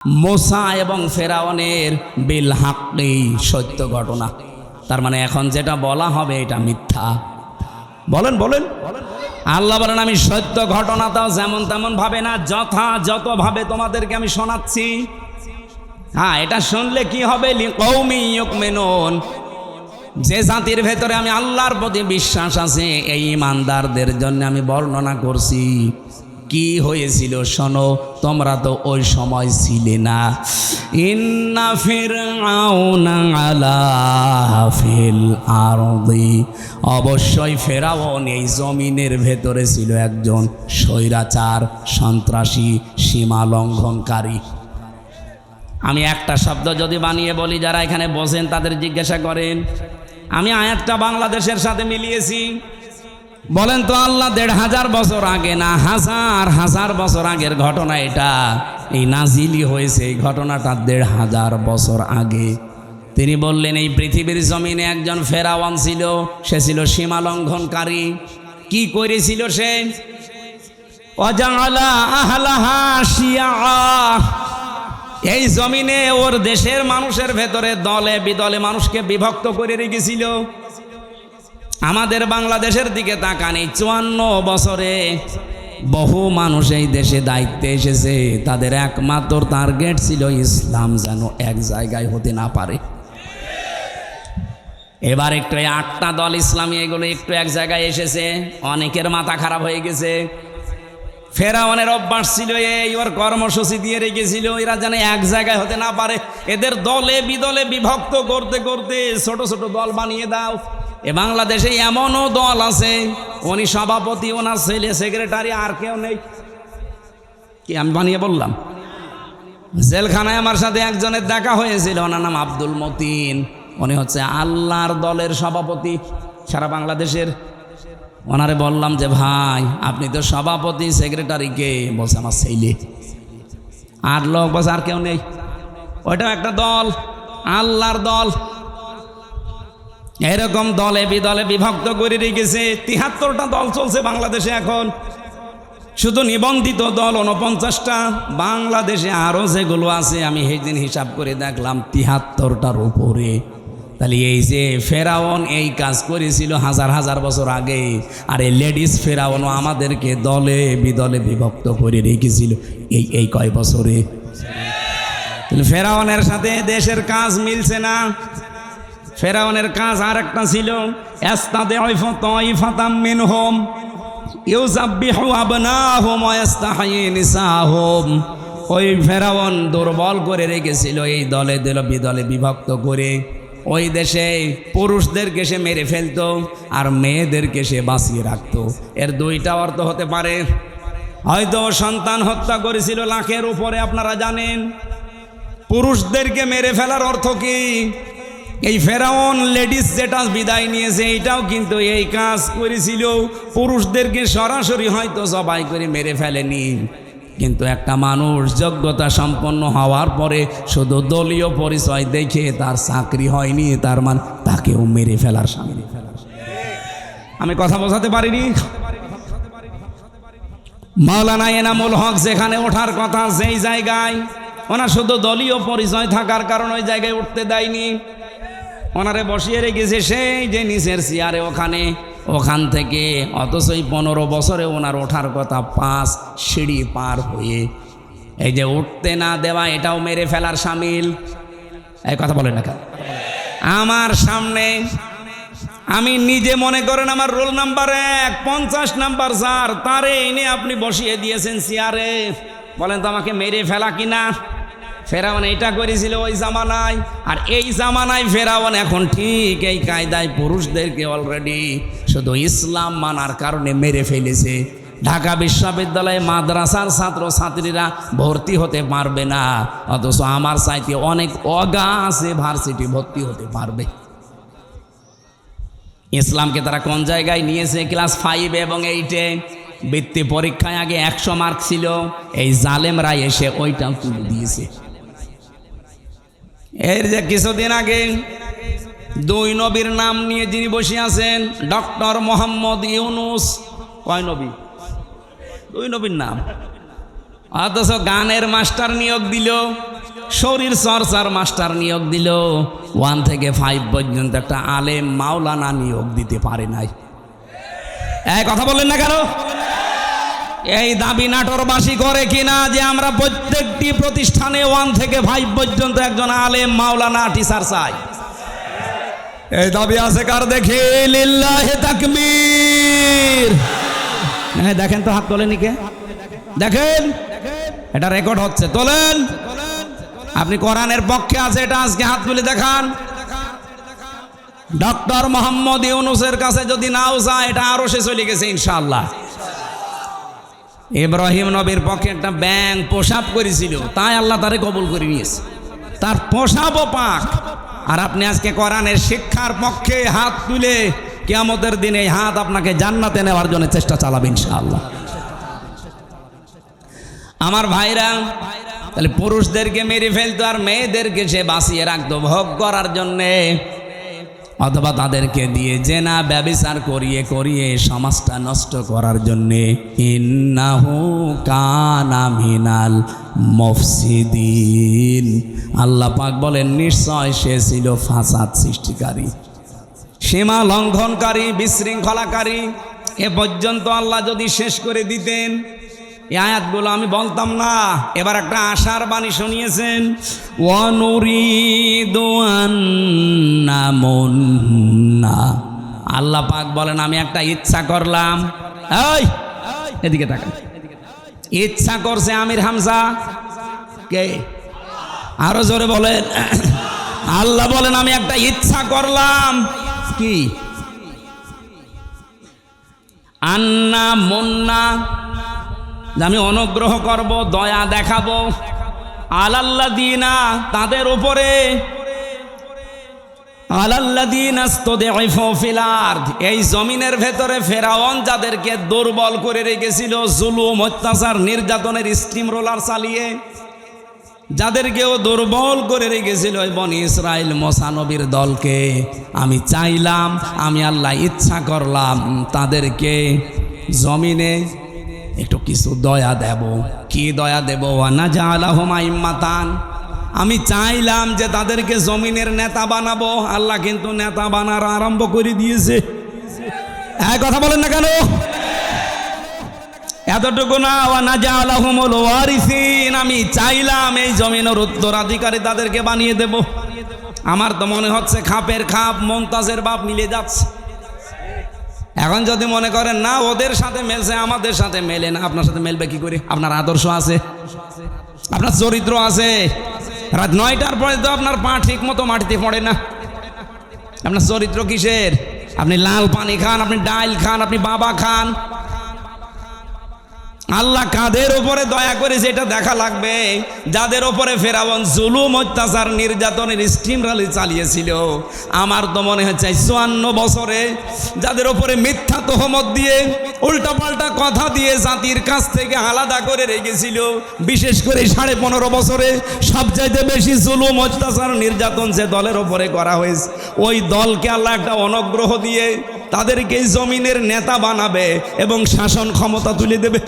মোসা এবং ফেরাউনের বিল হাক্কি সত্য ঘটনা। তার মানে এখন যেটা বলা হবে এটা মিথ্যা। বলেন বলেন আল্লাহ বলেন আমি সত্য ঘটনাটাও যেমন তেমন ভাবে না, যথাযথভাবে তোমাদেরকে আমি শোনাচ্ছি। হ্যাঁ, এটা শুনলে কি হবে? লিকৌমি ইউমিনুন, যে জাতির ভেতরে আমি আল্লাহর প্রতি বিশ্বাস আছে এই ইমানদারদের জন্য আমি বর্ণনা করছি কি হয়েছিল। শোনো, তোমরা তো ওই সময় ছিলে না। ইন্না ফিরআউনা আলা ফিল আরদি, অবশ্যই ফেরাউন এই জমিনের ভেতরে ছিল একজন স্বৈরাচার, সন্ত্রাসী, সীমা লঙ্ঘনকারী। আমি একটা শব্দ যদি বানিয়ে বলি, যারা এখানে বসেন তাদের জিজ্ঞাসা করেন, আমি আয়াতটা বাংলাদেশের সাথে মিলিয়েছি। বলেন তো আল্লাহ ১৫০০ বছর আগে না হাজার হাজার বছর আগের ঘটনা এটা? এই নাজিলি হয়েছে এই ঘটনাটা ১৫০০ বছর আগে। তিনি বললেন এই পৃথিবীর জমিনে একজন ফেরাউন ছিল, সে ছিল সীমা লঙ্ঘনকারী। কি করেছিল সে? ওয়াজআলা আহলাহা শিয়া, এই জমিনে ওর দেশের মানুষের ভেতরে দলে বিদলে মানুষকে বিভক্ত করে রেখেছিল। আমাদের বাংলাদেশের দিকে তাকান, এই ৫৪ বছরে বহু মানুষ এই দেশে দায়িত্বে এসেছে, তাদের একমাত্র টার্গেট ছিল ইসলাম যেন এক জায়গায় হতে না পারে। এবার একটু ৮টা দল ইসলামী এগুলো একটু এক জায়গায় এসেছে, অনেকের মাথা খারাপ হয়ে গেছে। ফেরাউনের অভ্যাস ছিল এই, ওর কর্মসূচি দিয়ে রেখেছিল এরা যেন এক জায়গায় হতে না পারে। এদের দলে বিদলে বিভক্ত করতে করতে ছোট ছোট দল বানিয়ে দাও। এ বাংলাদেশে এমনও দল আছে, উনি সভাপতি, ওনার ছেলে সেক্রেটারি, আর কেউ নেই। কি আমি বানিয়ে বললাম? জেলখানায় আমার সাথে একজনের দেখা হয়েছিল, ওনার নাম আব্দুল মতিন। উনি হচ্ছে আল্লাহর দলের সভাপতি সারা বাংলাদেশের। ওনারে বললাম যে ভাই আপনি তো সভাপতি, সেক্রেটারি কে? বলছে আমার ছেলে। আর লোক বলছে আর কেউ নেই। ওইটাও একটা দল, আল্লাহর দল। এরকম দলে বিদলে বিভক্ত করে রেখেছে। ৭৩টা দল চলছে বাংলাদেশে এখন, শুধু নিবন্ধিত দল ৪৯টা। বাংলাদেশে আরও যেগুলো আছে আমি সেই দিন হিসাব করে দেখলাম ৭৩টার উপরে। তাহলে এই যে ফেরাউন এই কাজ করেছিল হাজার হাজার বছর আগে, আর এই লেডিস ফেরাউনও আমাদেরকে দলে বিদলে বিভক্ত করে রেখেছিল এই কয় বছরে। ফেরাউনের সাথে দেশের কাজ মিলছে না। ফেরাউনের কাজ আর একটা ছিল, ইস্তাদিউ তাইফাতাম মিনহুম ইউযাব্বিহু আবনাহুম ওয়া ইস্তাহয়ী নিসাহুম। ওই ফেরাউন দুর্বল করে রেখেছিল এই দলে দলে বিদলে বিভক্ত করে। ওই দেশে পুরুষদেরকে সে মেরে ফেলতো আর মেয়েদেরকে সে বাঁচিয়ে রাখতো। এর দুইটা অর্থ হতে পারে। হয়তো সন্তান হত্যা করেছিল লাখের উপরে, আপনারা জানেন। পুরুষদেরকে মেরে ফেলার অর্থ কি? এই ফেরাউন লেডিস যেটা বিদায় নিয়েছে এইটাও কিন্তু এই কাজ করেছিল। পুরুষদেরকে সরাসরি হয়তো জবাই করে মেরে ফেলেনি, কিন্তু একটা মানুষ যোগ্যতা সম্পন্ন হওয়ার পরে শুধু দলীয় পরিচয় দেখে তার চাকরি হয়নি, তার মানে তাকেও মেরে ফেলার সামিল। আমি কথা বোঝাতে পারিনি? মাওলানা এনামুল হক যেখানে ওঠার কথা, যেই জায়গায় ওনার শুধু দলীয় পরিচয় থাকার কারণে ওই জায়গায় উঠতে দেয়নি, ওনারে বসিয়ে রেখেছে সেই যে নিচের চেয়ারে ওখানে। ওখান থেকে অথচ 15 বছরে ওনার ওঠার কথা 5 সিঁড়ি পার হয়ে। এই যে উঠতে না দেওয়া এটাও মেরে ফেলার সামিল। এই কথা বলেন না কেন? আমার সামনে আমি নিজে মনে করেন আমার রোল নাম্বার 1, 50 নাম্বার স্যার, তারে এনে আপনি বসিয়ে দিয়েছেন চেয়ারে। বলেন তো আমাকে মেরে ফেলা কিনা? ফেরাউন এটা করেছিল ওই জামানায়, আর এই জামানায় ফেরাউন এখন ঠিক এই কায়দায় পুরুষদেরকে অলরেডি শুধু ইসলাম মানার কারণে মেরে ফেলেছে। ঢাকা বিশ্ববিদ্যালয়ে মাদ্রাসার ছাত্র ছাত্রীরা ভর্তি হতে পারবে না, অথচ আমার চাইতে অনেক অগাছে ভার্সিটি ভর্তি হতে পারবে। ইসলামকে তারা কোন জায়গায় নিয়েছে? ক্লাস 5 এবং 8-এ বৃত্তি পরীক্ষায় আগে 100 মার্ক ছিল, এই জালেমরা এসে ওইটাও তুলে দিয়েছে। এর যে কিছুদিন আগে 2 নবীর নাম নিয়ে যিনি বসে আছেন, ডক্টর মোহাম্মদ ইউনুস। কয় নবী? 2 নবীর নাম। অথচ গানের মাস্টার নিয়োগ দিল, শরীর চর্চার মাস্টার নিয়োগ দিল, 1 থেকে 5 পর্যন্ত একটা আলেম মাওলানা নিয়োগ দিতে পারে নাই। এই কথা বললেন না কেন? এই দাবি নাটোরবাসী করে কিনা যে আমরা প্রত্যেকটি প্রতিষ্ঠানে 1 থেকে 5 পর্যন্ত একজন আলেম মাওলানা টিচার চাই? এই দাবি আছে কার? দেখে লিল্লাহি তাকবীর। দেখেন তো, হাত তোলেন কে? দেখেন, এটা রেকর্ড হচ্ছে, তোলেন। আপনি কোরআনের পক্ষে আছে এটা আজকে হাত তুলে দেখান। ডক্টর মোহাম্মদ ইউনূসের কাছে যদি নাও যায়, এটা আরো সে চলে গেছে ইনশাআল্লাহ। ইব্রাহিম নবীর পক্ষে একটা ব্যাঙ পেশাব করেছিল, তাই আল্লাহ তারে কবুল করে নিয়েছে, তার পেশাবও পাক। আর আপনি আজকে কোরআনের শিক্ষার পক্ষে হাত তুলে কিয়ামতের দিনে হাত আপনাকে জান্নাতে নেওয়ার জন্য চেষ্টা চালাবে ইনশাআল্লাহ। আমার ভাইরা, তাহলে পুরুষদেরকে মেরে ফেলতো আর মেয়েদেরকে সে বাঁচিয়ে রাখতো ভোগ করার জন্যে, অথবা তাদেরকে দিয়ে জেনা ব্যভিচার করিয়ে করিয়ে সমাজটা নষ্ট করার জন্যে। ইন্নাহু কানা মিনাল মুফসিদিন। আল্লাহ পাক বলেন নিশ্চয় সে ছিল ফাসাদ সৃষ্টিকারী, সীমা লঙ্ঘনকারী, বিশৃঙ্খলাকারী। এ পর্যন্ত আল্লাহ যদি শেষ করে দিতেন, এই আয়াতগুলো আমি বলতাম না। এবার একটা আশার বাণী শুনিয়েছেন, ওয়ানুরিদু আন্নামুন্না। আল্লাহ পাক বলেন আমি একটা ইচ্ছা করলাম। এই এদিকে তাকান, ইচ্ছা করছে আমির হামজা কে? আরো জোরে বলেন। আল্লাহ বলেন আমি একটা ইচ্ছা করলাম। কি? আন্না মুন্না, আমি অনুগ্রহ করব, দয়া দেখাবো। আলাল্লাযীনা, তাদের উপরে। আলাল্লাযীনা ইসতুদঈফু ফিল আরদ, এই জমিনের ভেতরে ফেরাউন যাদেরকে দুর্বল করে রেখেছিল, জুলুম, অত্যাচার, নির্যাতনের স্টিম রোলার চালিয়ে যাদেরকেও দুর্বল করে রেখেছিল ওই বনি ইসরাইল মুসা নবীর দলকে, আমি চাইলাম, আমি আল্লাহ ইচ্ছা করলাম তাদেরকে জমিনে একটু কিছু দয়া দেব। কি দয়া দেব? ওয়ানাজআলাহুম আইম্মাতান, আমি চাইলাম যে তাদেরকে জমিনের নেতা বানাবো। আল্লাহ কিন্তু নেতা বানার আরম্ভ করে দিয়েছে। এই কথা বলেন না কেন? এতটুকু না, ওয়ানাজআলাহুমুল ওয়ারিসিন, আমি চাইলাম এই জমিনের উত্তরাধিকারী তাদেরকে বানিয়ে দেব। আমার তো মনে হচ্ছে খাপের খাপ মুমতাজের বাপ মিলে যাচ্ছে। এখন যদি মনে করেন না ওদের সাথে মেলছে, আমাদের সাথে মেলে না, আপনার সাথে মেলবে কি করে? আপনার আদর্শ আছে, আপনার চরিত্র আছে। রাত 9টার পরে তো আপনার পা ঠিক মতো মাটিতে পড়ে না। আপনার চরিত্র কিসের? আপনি লাল পানি খান, আপনি ডাইল খান, আপনি বাবা খান। আল্লাহ কাদের উপরে দয়া করেছে এটা দেখা লাগবে। যাদের উপরে ফেরাউন জুলুম, অত্যাচার, নির্যাতনের স্টিম রালি চালিয়েছিল, আমার তো মনে হচ্ছে 54 বছরে যাদের উপরে মিথ্যা তহমত দিয়ে, উল্টাপাল্টা কথা দিয়ে জাতির কাছ থেকে আলাদা করে রেখেছিল, বিশেষ করে 15.5 বছরে সবচাইতে বেশি জুলুম, অত্যাচার, নির্যাতন যে দলের উপরে করা হয়েছে, ওই দলকে আল্লাহ একটা অনুগ্রহ দিয়ে তাদেরকে জমিনের নেতা বানাবে এবং শাসন ক্ষমতা তুলে দেবে।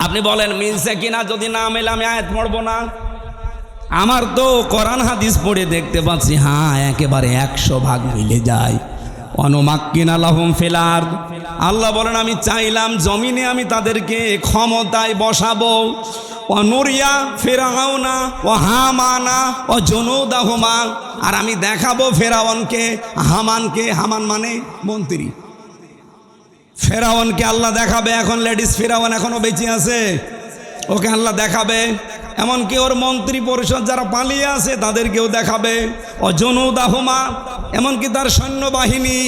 আপনি বলেন মিলছে কিনা? যদি না মেলে আমি আয়াত পড়বো না। আমার তো কোরআন হাদিস পড়ে দেখতে পাচ্ছি, হ্যাঁ একেবারে 100% মিলে যায়। অনুমাক্কিনা লাহুম ফিল আরদ, আল্লাহ বলেন আমি চাইলাম জমিনে আমি তাদেরকে ক্ষমতায় বসাবো। অনুরিয়া ফিরআউনা ও হামানা ও জুনুদাহুমা, আর আমি দেখাবো ফেরাউনকে, হামানকে, হামান মানে মন্ত্রী, ফেরাউনকে আল্লাহ দেখাবে। এখন লেডিস ফেরাউন এখনো বেঁচে আছে, ওকে আল্লাহ দেখাবে। এমনকি ওর মন্ত্রী পরিষদ যারা পালিয়ে আছে তাদেরকেও দেখাবে। ও জুনুদাহুমা, এমনকি তার সৈন্যবাহিনী,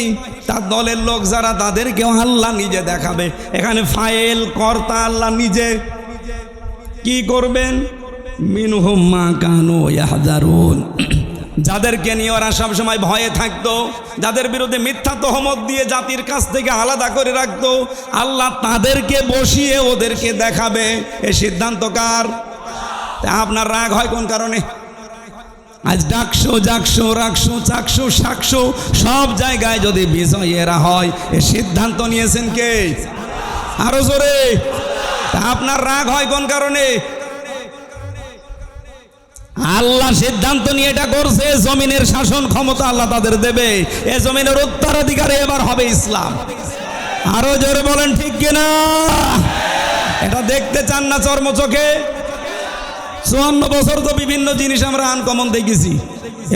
তার দলের লোক যারা, তাদেরকেও আল্লাহ নিজে দেখাবে। এখানে ফাইল কর্তা আল্লাহ নিজে। কি করবেন? মিনহুম মা কানু ইয়াহযারুন, যাদেরকে নিয়ে ওরা সবসময় ভয়ে থাকতো, যাদের বিরুদ্ধে মিথ্যা তহমত দিয়ে জাতির কাছ থেকে আলাদা করে রাখতো, আল্লাহ তাদেরকে বসিয়ে ওদেরকে দেখাবে। এই সিদ্ধান্ত কার? আপনার রাগ হয় কোন কারণে? আজ ডাকশো, জাকশো, রাখশো, চাকশো, শাকশো, সব জায়গায় যদি বিজয়ীরা হয়, এই সিদ্ধান্ত নিয়েছেন কে? আরো জোরে। তা আপনার রাগ হয় কোন কারণে? আল্লাহ সিদ্ধান্ত নিয়ে এটা করছে, জমিনের শাসন ক্ষমতা আল্লাহ তাদের দেবে, এ জমিনের উত্তরাধিকারী এবার হবে ইসলাম। আরো জোরে বলেন ঠিক কিনা? এটা দেখতে চান না চর্ম চোখে? 54 বছর তো বিভিন্ন জিনিস আমরা আনকমন দেখেছি,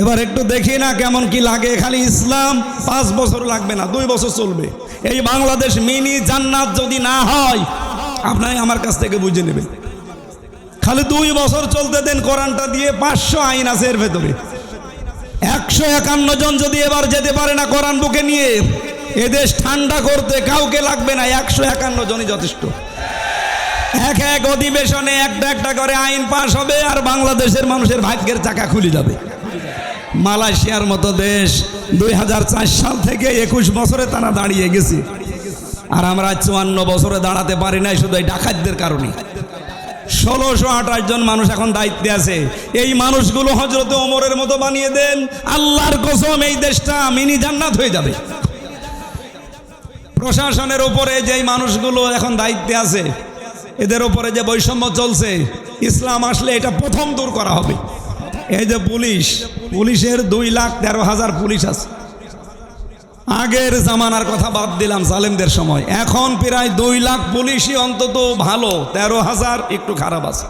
এবার একটু দেখি না কেমন কি লাগে। খালি ইসলাম 5 বছর লাগবে না, 2 বছর চলবে। এই বাংলাদেশ মিনি জান্নাত যদি না হয়, আপনাই আমার কাছ থেকে বুঝে নেবেন। খালি 2 বছর চলতে দেন, কোরআনটা দিয়ে 500 আইন আছে এর ভেতরে। 151 জন যদি এবার যেতে পারে না কোরআন বুকে নিয়ে, এদেশ ঠান্ডা করতে কাউকে লাগবে না, 151 জনই যথেষ্ট। এক অধিবেশনে একটা একটা করে আইন পাশ হবে, আর বাংলাদেশের মানুষের ভাগ্যের চাকা খুলে যাবে। মালয়েশিয়ার মতো দেশ 2004 সাল থেকে 21 বছরে তারা দাঁড়িয়ে গেছে, আর আমরা 54 বছরে দাঁড়াতে পারি নাই, শুধু এই ডাকাতদের কারণে। 1628 জন মানুষ এখন দায়িত্বে আছে। এই মানুষগুলো হযরতে ওমরের মতো বানিয়ে দেন, আল্লাহর কসম এই দেশটা মিনি জান্নাত হয়ে যাবে। প্রশাসনের উপরে যেই মানুষগুলো এখন দায়িত্বে আছে, এদের উপরে যে বৈষম্য চলছে, ইসলাম আসলে এটা প্রথম দূর করা হবে। এই যে পুলিশের 2,13,000 পুলিশ আছে। আগের জামানার কথা বাদ দিলাম, জালেমদের সময়, এখন প্রায় 2 লাখ পুলিশই অন্তত ভালো, 13,000 একটু খারাপ আছে।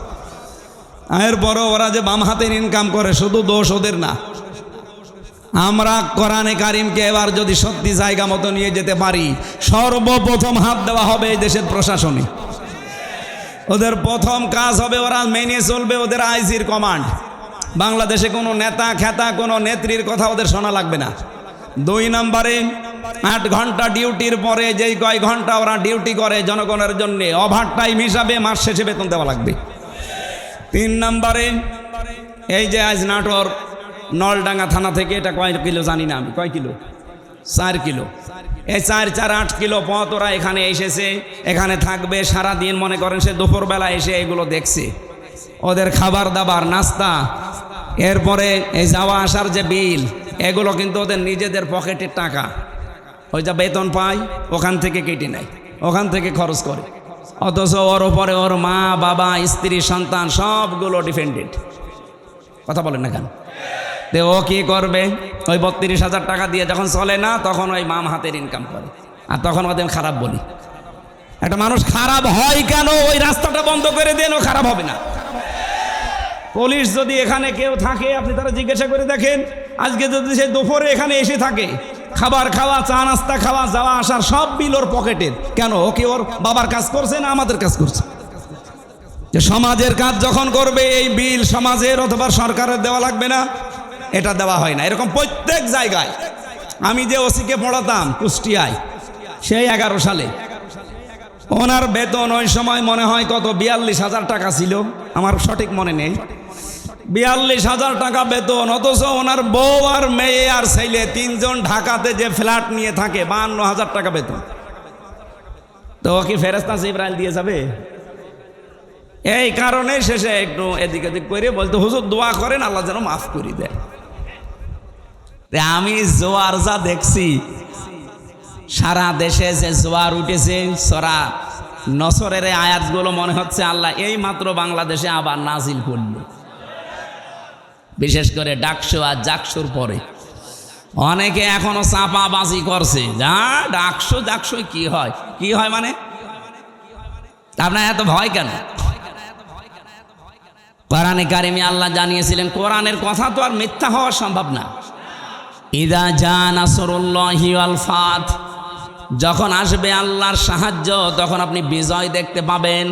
এরপরও ওরা যে বাম হাতের ইনকাম করে, শুধু দোষ ওদের না। আমরা কোরআনে কারিমকে এবার যদি সত্যি জায়গা মতো নিয়ে যেতে পারি, সর্বপ্রথম হাত দেওয়া হবে এই দেশের প্রশাসনে। ওদের প্রথম কাজ হবে, ওরা মেনে চলবে ওদের আইজির কমান্ড। বাংলাদেশে কোনো নেতা খেতা কোনো নেত্রীর কথা ওদের শোনা লাগবে না। 2 নম্বরে 8 ঘন্টা ডিউটির পরে যেই কয় ঘন্টা ওরা ডিউটি করে জনগণের জন্য, ওভার টাইম হিসাবে মাস শেষে বেতন দেওয়া লাগবে। 3 নম্বরে এই যে আজ নাটোর নলডাঙ্গা থানা থেকে, এটা কয় কিলো জানি না আমি, কয় কিলো? 4 কিলো। এই 4-8 কিলো পথ ওরা এখানে এসেছে, এখানে থাকবে সারাদিন। মনে করেন সে দুপুরবেলা এসে এগুলো দেখছে, ওদের খাবার দাবার নাস্তা, এরপরে এই যাওয়া আসার যে বিল, এগুলো কিন্তু ওদের নিজেদের পকেটের টাকা। ওই যা বেতন পায় ওখান থেকে কেটে নেয়, ওখান থেকে খরচ করে। অথচ ওর ওপরে ওর মা বাবা স্ত্রী সন্তান সবগুলো ডিপেন্ডেন্ট। কথা বলেন না কেন? তো ও কি করবে? ওই 32,000 টাকা দিয়ে যখন চলে না, তখন ওই মাম হাতের ইনকাম করে, আর তখন ওদের খারাপ বলি। একটা মানুষ খারাপ হয় কেন? ওই রাস্তাটা বন্ধ করে দেন, ও খারাপ হবে না। পুলিশ যদি এখানে কেউ থাকে, আপনি তারা জিজ্ঞাসা করে দেখেন, আজকে যদি সে দুপুরে এখানে এসে থাকে, খাবার খাওয়া, চা নাস্তা খাওয়া, যাওয়া আসার সব বিল ওর পকেটের। কেন? ও কি ওর বাবার কাজ করছে না আমাদের কাজ করছে? যে সমাজের কাজ যখন করবে, এই বিল সমাজের অথবা সরকারের দেওয়া লাগবে না? এটা দেওয়া হয় না। এরকম প্রত্যেক জায়গায়। আমি যে ওসিকে পড়াতাম কুষ্টিয়ায়, সেই 11 সালে, ওনার বেতন ওই সময় মনে হয় কত 42,000 টাকা ছিল, আমার সঠিক মনে নেই। 42,000 টাকা বেতন, অথচ ওনার বউ আর মেয়ে আর ছেলে 3 জন ঢাকাতে যে ফ্ল্যাট নিয়ে থাকে, 52,000 টাকা বেতন। তো কি ফেরেশতা জিবরাইল দিয়ে যাবে? এই কারণে শেষে একটু এদিক এদিক করে বলতে, হুজুর দোয়া করেন আল্লাহ যেন মাফ করে দেয়। আমি জোয়ার যা দেখছি, সারা দেশে যে জোয়ার উঠেছে, সরা নসরের আয়াতগুলো মনে হচ্ছে আল্লাহ এই মাত্র বাংলাদেশে আবার নাজিল করল। বিশেষ করে ডাকসু আর জাকসুর পরে অনেকে এখনো চাপাবাজি করছে, যা ডাকসু কি হয়, কি হয় মানে? আপনার এত ভয় কেন? কোরআনে কারিমে আল্লাহ জানিয়েছিলেন, কোরআনের কথা তো আর মিথ্যা হওয়া সম্ভব না। ইদা জা নাসরুল্লাহি ওয়াল ফাত, যখন আসবে আল্লাহর সাহায্য, তখন আপনি বিজয় দেখতে পাবেন।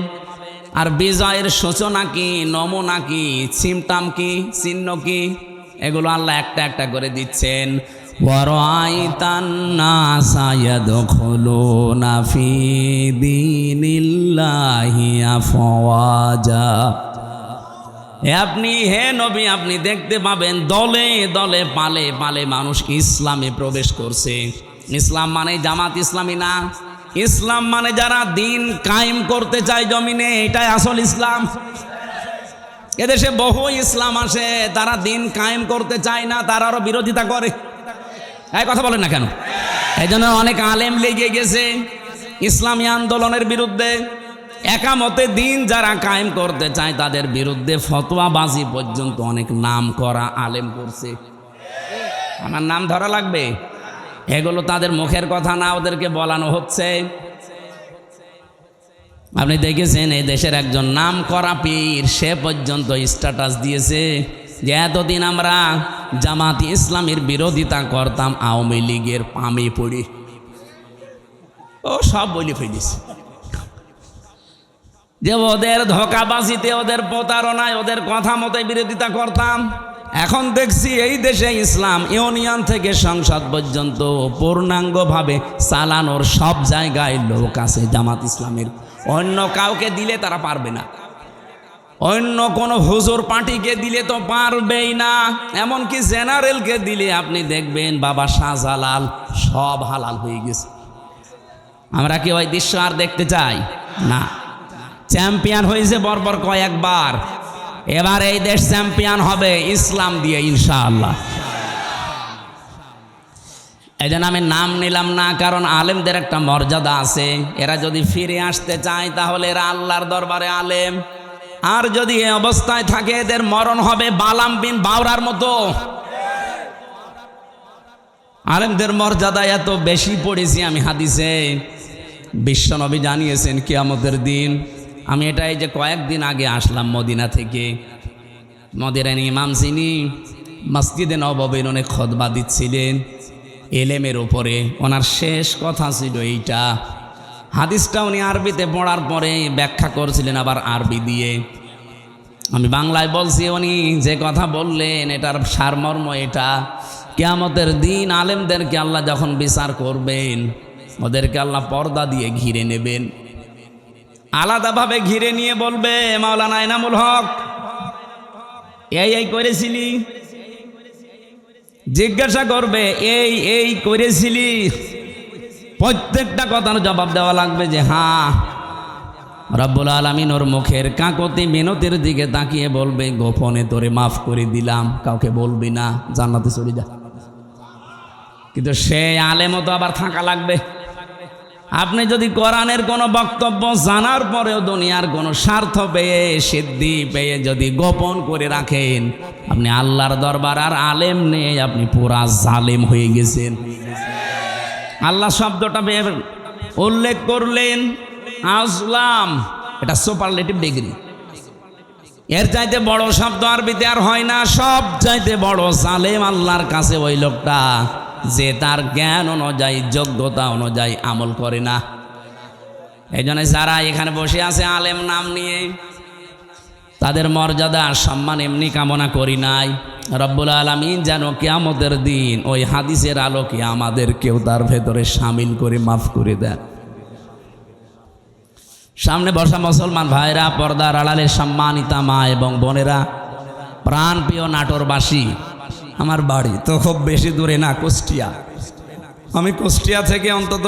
আর বিজয়ের সূচনা কি, নমুনা কি, সিমটাম কি, চিহ্ন কি, এগুলো আল্লাহ একটা একটা করে দিচ্ছেন। ওয়ারাআইতান নাসা ইয়াদখুলুনা ফি দীনিল্লাহি আফওয়াজা, আপনি হে নবী আপনি দেখতে পাবেন দলে দলে পালে পালে মানুষ ইসলামে প্রবেশ করছে। ইসলাম মানে জামাত ইসলামী না, ইসলাম মানে যারা দিন কায়েম করতে চায় জমিনে, এটাই আসল ইসলাম। এদেশে বহু ইসলাম আসে, তারা দিন কায়েম করতে চায় না, তারা আরো বিরোধিতা করে। এই কথা বলেন না কেন? এই জন্য অনেক আলেম লেগে গেছে ইসলামী আন্দোলনের বিরুদ্ধে। একামতে দিন যারা কায়েম করতে চায় তাদের বিরুদ্ধে ফতোয়াবাজি পর্যন্ত অনেক নাম করা আলেম করছে। আমার নাম ধরা লাগবে? এগুলো তাদের মুখের কথা না, ওদেরকে বলানো হচ্ছে। আপনি দেখেছেন এই দেশের একজন নাম করা পীর, সে পর্যন্ত স্ট্যাটাস দিয়েছে যে এতদিন আমরা জামাত ইসলামের বিরোধিতা করতাম, আওয়ামী লীগের পামে পড়ি। ও সব বলে ফেলিস যে ওদের ধোঁকাবাজিতে, ওদের প্রতারণায়, ওদের কথা মতো বিরোধিতা করতাম। এখন দেখছি এই দেশে ইসলাম ইউনিয়ন থেকে সংসদ পর্যন্ত পূর্ণাঙ্গভাবে চালানোর সব জায়গায় লোক আছে জামাত ইসলামের। অন্য কাউকে দিলে তারা পারবে না, অন্য কোনো হুজুর পার্টিকে দিলে তো পারবেই না। এমনকি জেনারেলকে দিলে আপনি দেখবেন বাবা শাহজালাল সব হালাল হয়ে গেছে। আমরা কি ওই দৃশ্য আর দেখতে চাই না? চ্যাম্পিয়ন হয়েছে বর্বর কয়েকবার, এবার এই দেশ চ্যাম্পিয়ন হবে ইসলাম দিয়ে ইনশাআল্লাহ। এই জন্য আমি নাম নিলাম না, কারণ আলেমদের একটা মর্যাদা আছে। এরা যদি ফিরে আসতে চায় তাহলে এরা আল্লাহর দরবারে আলেম, আর যদি এই অবস্থায় থাকে এদের মরণ হবে বালাম বিন বাওরার মতো। আলেমদের মর্যাদা এত বেশি পড়েছি আমি হাদিসে। বিশ্বনবী জানিয়েছেন কিয়ামতের দিন, আমি এটা এই যে কয়েকদিন আগে আসলাম মদিনা থেকে, মদিনার ইমাম যিনি মসজিদে নববীর অনেক খুতবা দিচ্ছিলেন এলেমের উপরে, ওনার শেষ কথা ছিল এইটা। হাদিসটা উনি আরবিতে পড়ার পরে ব্যাখ্যা করছিলেন আবার আরবি দিয়ে। আমি বাংলায় বলছি, উনি যে কথা বললেন এটার সারমর্ম এটা, কিয়ামতের দিন আলেমদেরকে আল্লাহ যখন বিচার করবেন ওদেরকে আল্লাহ পর্দা দিয়ে ঘিরে নেবেন, আলাদাভাবে ঘিরে নিয়ে বলবে মাওলানা এনামুল হক এই করেছিলি, জিজ্ঞাসা করবে এই করেছিলি, প্রত্যেকটা কথার জবাব দেওয়া লাগবে যে হ্যাঁ। রব্বুল আলামিন ওর মুখের কাকতি মিনতির দিকে তাকিয়ে বলবে গোপনে তোরে মাফ করে দিলাম, কাউকে বলবি না, জান্নাতে চলে যা। কিন্তু সে আলেমও তো আবার থাকা লাগবে। আপনি যদি কোরআনের কোনো বক্তব্য জানার পরেও দুনিয়ার কোনো স্বার্থ পেয়ে, সিদ্ধি পেয়ে যদি গোপন করে রাখেন, আপনি আল্লাহর দরবার আর আলেম নেই, আপনি পুরা জালেম হয়ে গেছেন। আল্লাহ শব্দটা উল্লেখ করলেন আসলাম, এটা সুপারলেটিভ ডিগ্রি। এর চাইতে বড় শব্দ আরবিতে আর হয় না। সব চাইতে বড় জালেম আল্লাহর কাছে ওই লোকটা যে তার জ্ঞান অনুযায়ী, যোগ্যতা অনুযায়ী আমল করে না। এই জন্য যারা এখানে বসে আছে আলেম নাম নিয়ে, তাদের মর্যাদা আর সম্মান এমনি কামনা করি নাই। রব্বুল আলামিন যেন কিয়ামতের দিন ওই হাদিসের আলোকে আমাদেরকেও তার ভেতরে শামিল করে মাফ করে দেন। সামনে বসা মুসলমান ভাইরা, পর্দার আড়ালে সম্মানিতা মা এবং বোনেরা, প্রাণপ্রিয় নাটোরবাসী, আমার বাড়ি তো খুব বেশি দূরে না, কুষ্টিয়া। আমি কুষ্টিয়া থেকে অন্তত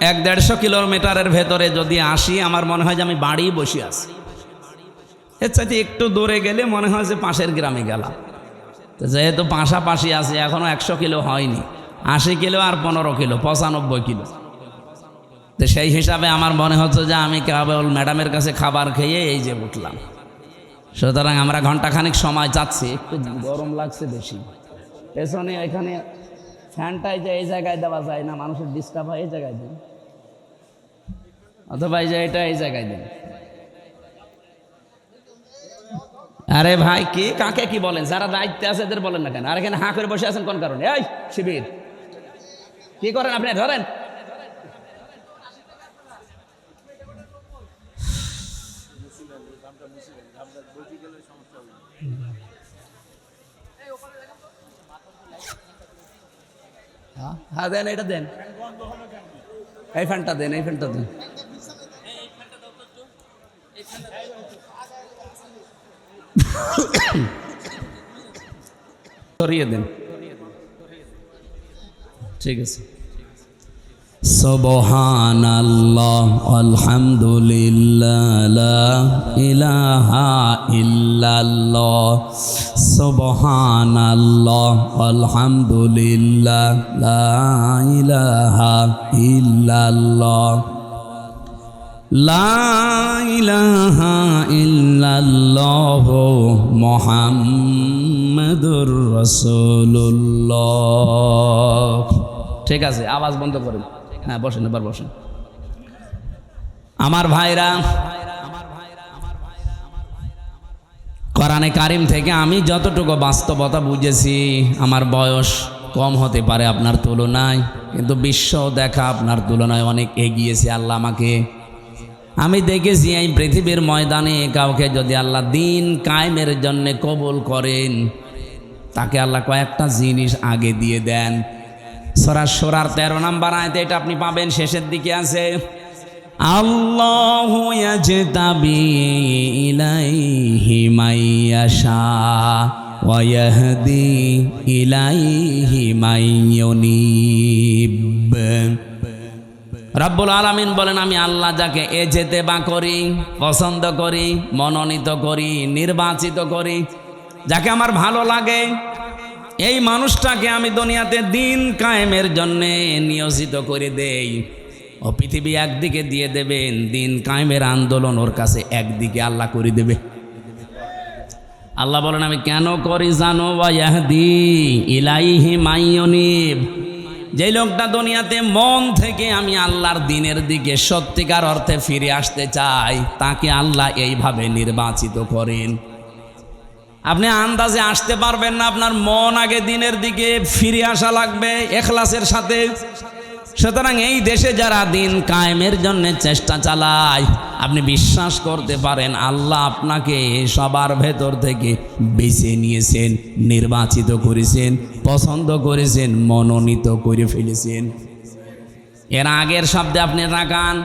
1-150 কিলোমিটারের ভেতরে যদি আসি, আমার মনে হয় যে আমি বাড়ি বসে আছি। এর চাইতে একটু দূরে গেলে মনে হয় যে পাশের গ্রামে গেলাম। তো যেহেতু পাশাপাশি আছে, এখনও 100 কিলো হয়নি, 80 কিলো আর 15 কিলো, 95 কিলো। তো সেই হিসাবে আমার মনে হচ্ছে যে আমি কেবল ম্যাডামের কাছে খাবার খেয়ে এই যে উঠলাম। সুতরাং আমরা ঘন্টাখানিক সময় যাচ্ছি, একটু গরম লাগছে বেশি। পেছনে এখানে ফ্যানটাই যে এই জায়গায় দেওয়া যায় না, মানুষের ডিস্টার্ব হয়, এই জায়গায় দেন, অথবা এই যে এটা এই জায়গায় দেন। আরে ভাই কি কাকে কি বলেন? যারা দায়িত্বে আছে এদের বলেন না কেন? আর এখানে হাঁ করে বসে আছেন কোন কারণে? এই শিবির কি করেন আপনি? ধরেন হ্যাঁ দেন, এটা দেন, এই ফ্যানটা দেন, এই ফ্যানটা দেন। সরিয়ে দেন, ঠিক আছে। সুবহানাল্লাহ আলহামদুলিল্লাহ লা ইলাহা ইল্লাল্লাহ, সুবহানাল্লাহ আলহামদুলিল্লাহ লা ইলাহা ইল্লাল্লাহ, লা ইলাহা ইল্লাল্লাহ মুহাম্মাদুর রাসূলুল্লাহ। ঠিক আছে, আওয়াজ বন্ধ করেন। হ্যাঁ বসেন, এবার বসেন। আমার ভাইরা, কোরআনে কারিম থেকে আমি যতটুকু বাস্তবতা বুঝেছি, আমার বয়স কম হতে পারে আপনার তুলনায়, কিন্তু বিশ্ব দেখা আপনার তুলনায় অনেক এগিয়েছে আল্লাহ আমাকে। আমি দেখেছি এই পৃথিবীর ময়দানে কাউকে যদি আল্লাহ দিন কায়েমের জন্য কবুল করেন, তাকে আল্লাহ কয়েকটা জিনিস আগে দিয়ে দেন। সূরা শূরার 13 নম্বর আয়াতে এটা আপনি পাবেন, শেষের দিকে আছে, আল্লাহু ইয়াজতাবি ইলাইহি মাইয়াশা ওয়া ইয়াহদি ইলাইহি মাইয়ুনিব। রব্বুল আলামিন বলেন, আমি আল্লাহ যাকে এজেতেবা করি, পছন্দ করি, মনোনীত করি, নির্বাচিত করি, যাকে আমার ভালো লাগে, এই মানুষটাকে আমি দুনিয়াতে দিন কায়েমের জন্যে নিয়োজিত করে দেই। ও পৃথিবী একদিকে দিয়ে দেবেন, দিন কায়েমের আন্দোলন ওর কাছে একদিকে আল্লাহ করে দেবে। আল্লাহ বলেন, আমি কেন করি জানো? ওয়া ইয়াহদি ইলাইহি মাইয়ুনিব। যে লোকটা দুনিয়াতে মন থেকে আমি আল্লাহর দিনের দিকে সত্যিকার অর্থে ফিরে আসতে চাই, তাকে আল্লাহ এইভাবে নির্বাচিত করেন। আপনি আন্দাজে আসতে পারবেন না, আপনার মন আগে দিনের দিকে ফিরে আসা লাগবে ইখলাসের সাথে। সুতরাং এই দেশে যারা দিন কায়েমের জন্য চেষ্টা চালায়, আপনি বিশ্বাস করতে পারেন আল্লাহ আপনাকে সবার ভেতর থেকে বেছে নিয়েছেন, নির্বাচিত করেছেন, পছন্দ করেছেন, মনোনীত করে ফেলেছেন। এর আগের শব্দে আপনি তাকান,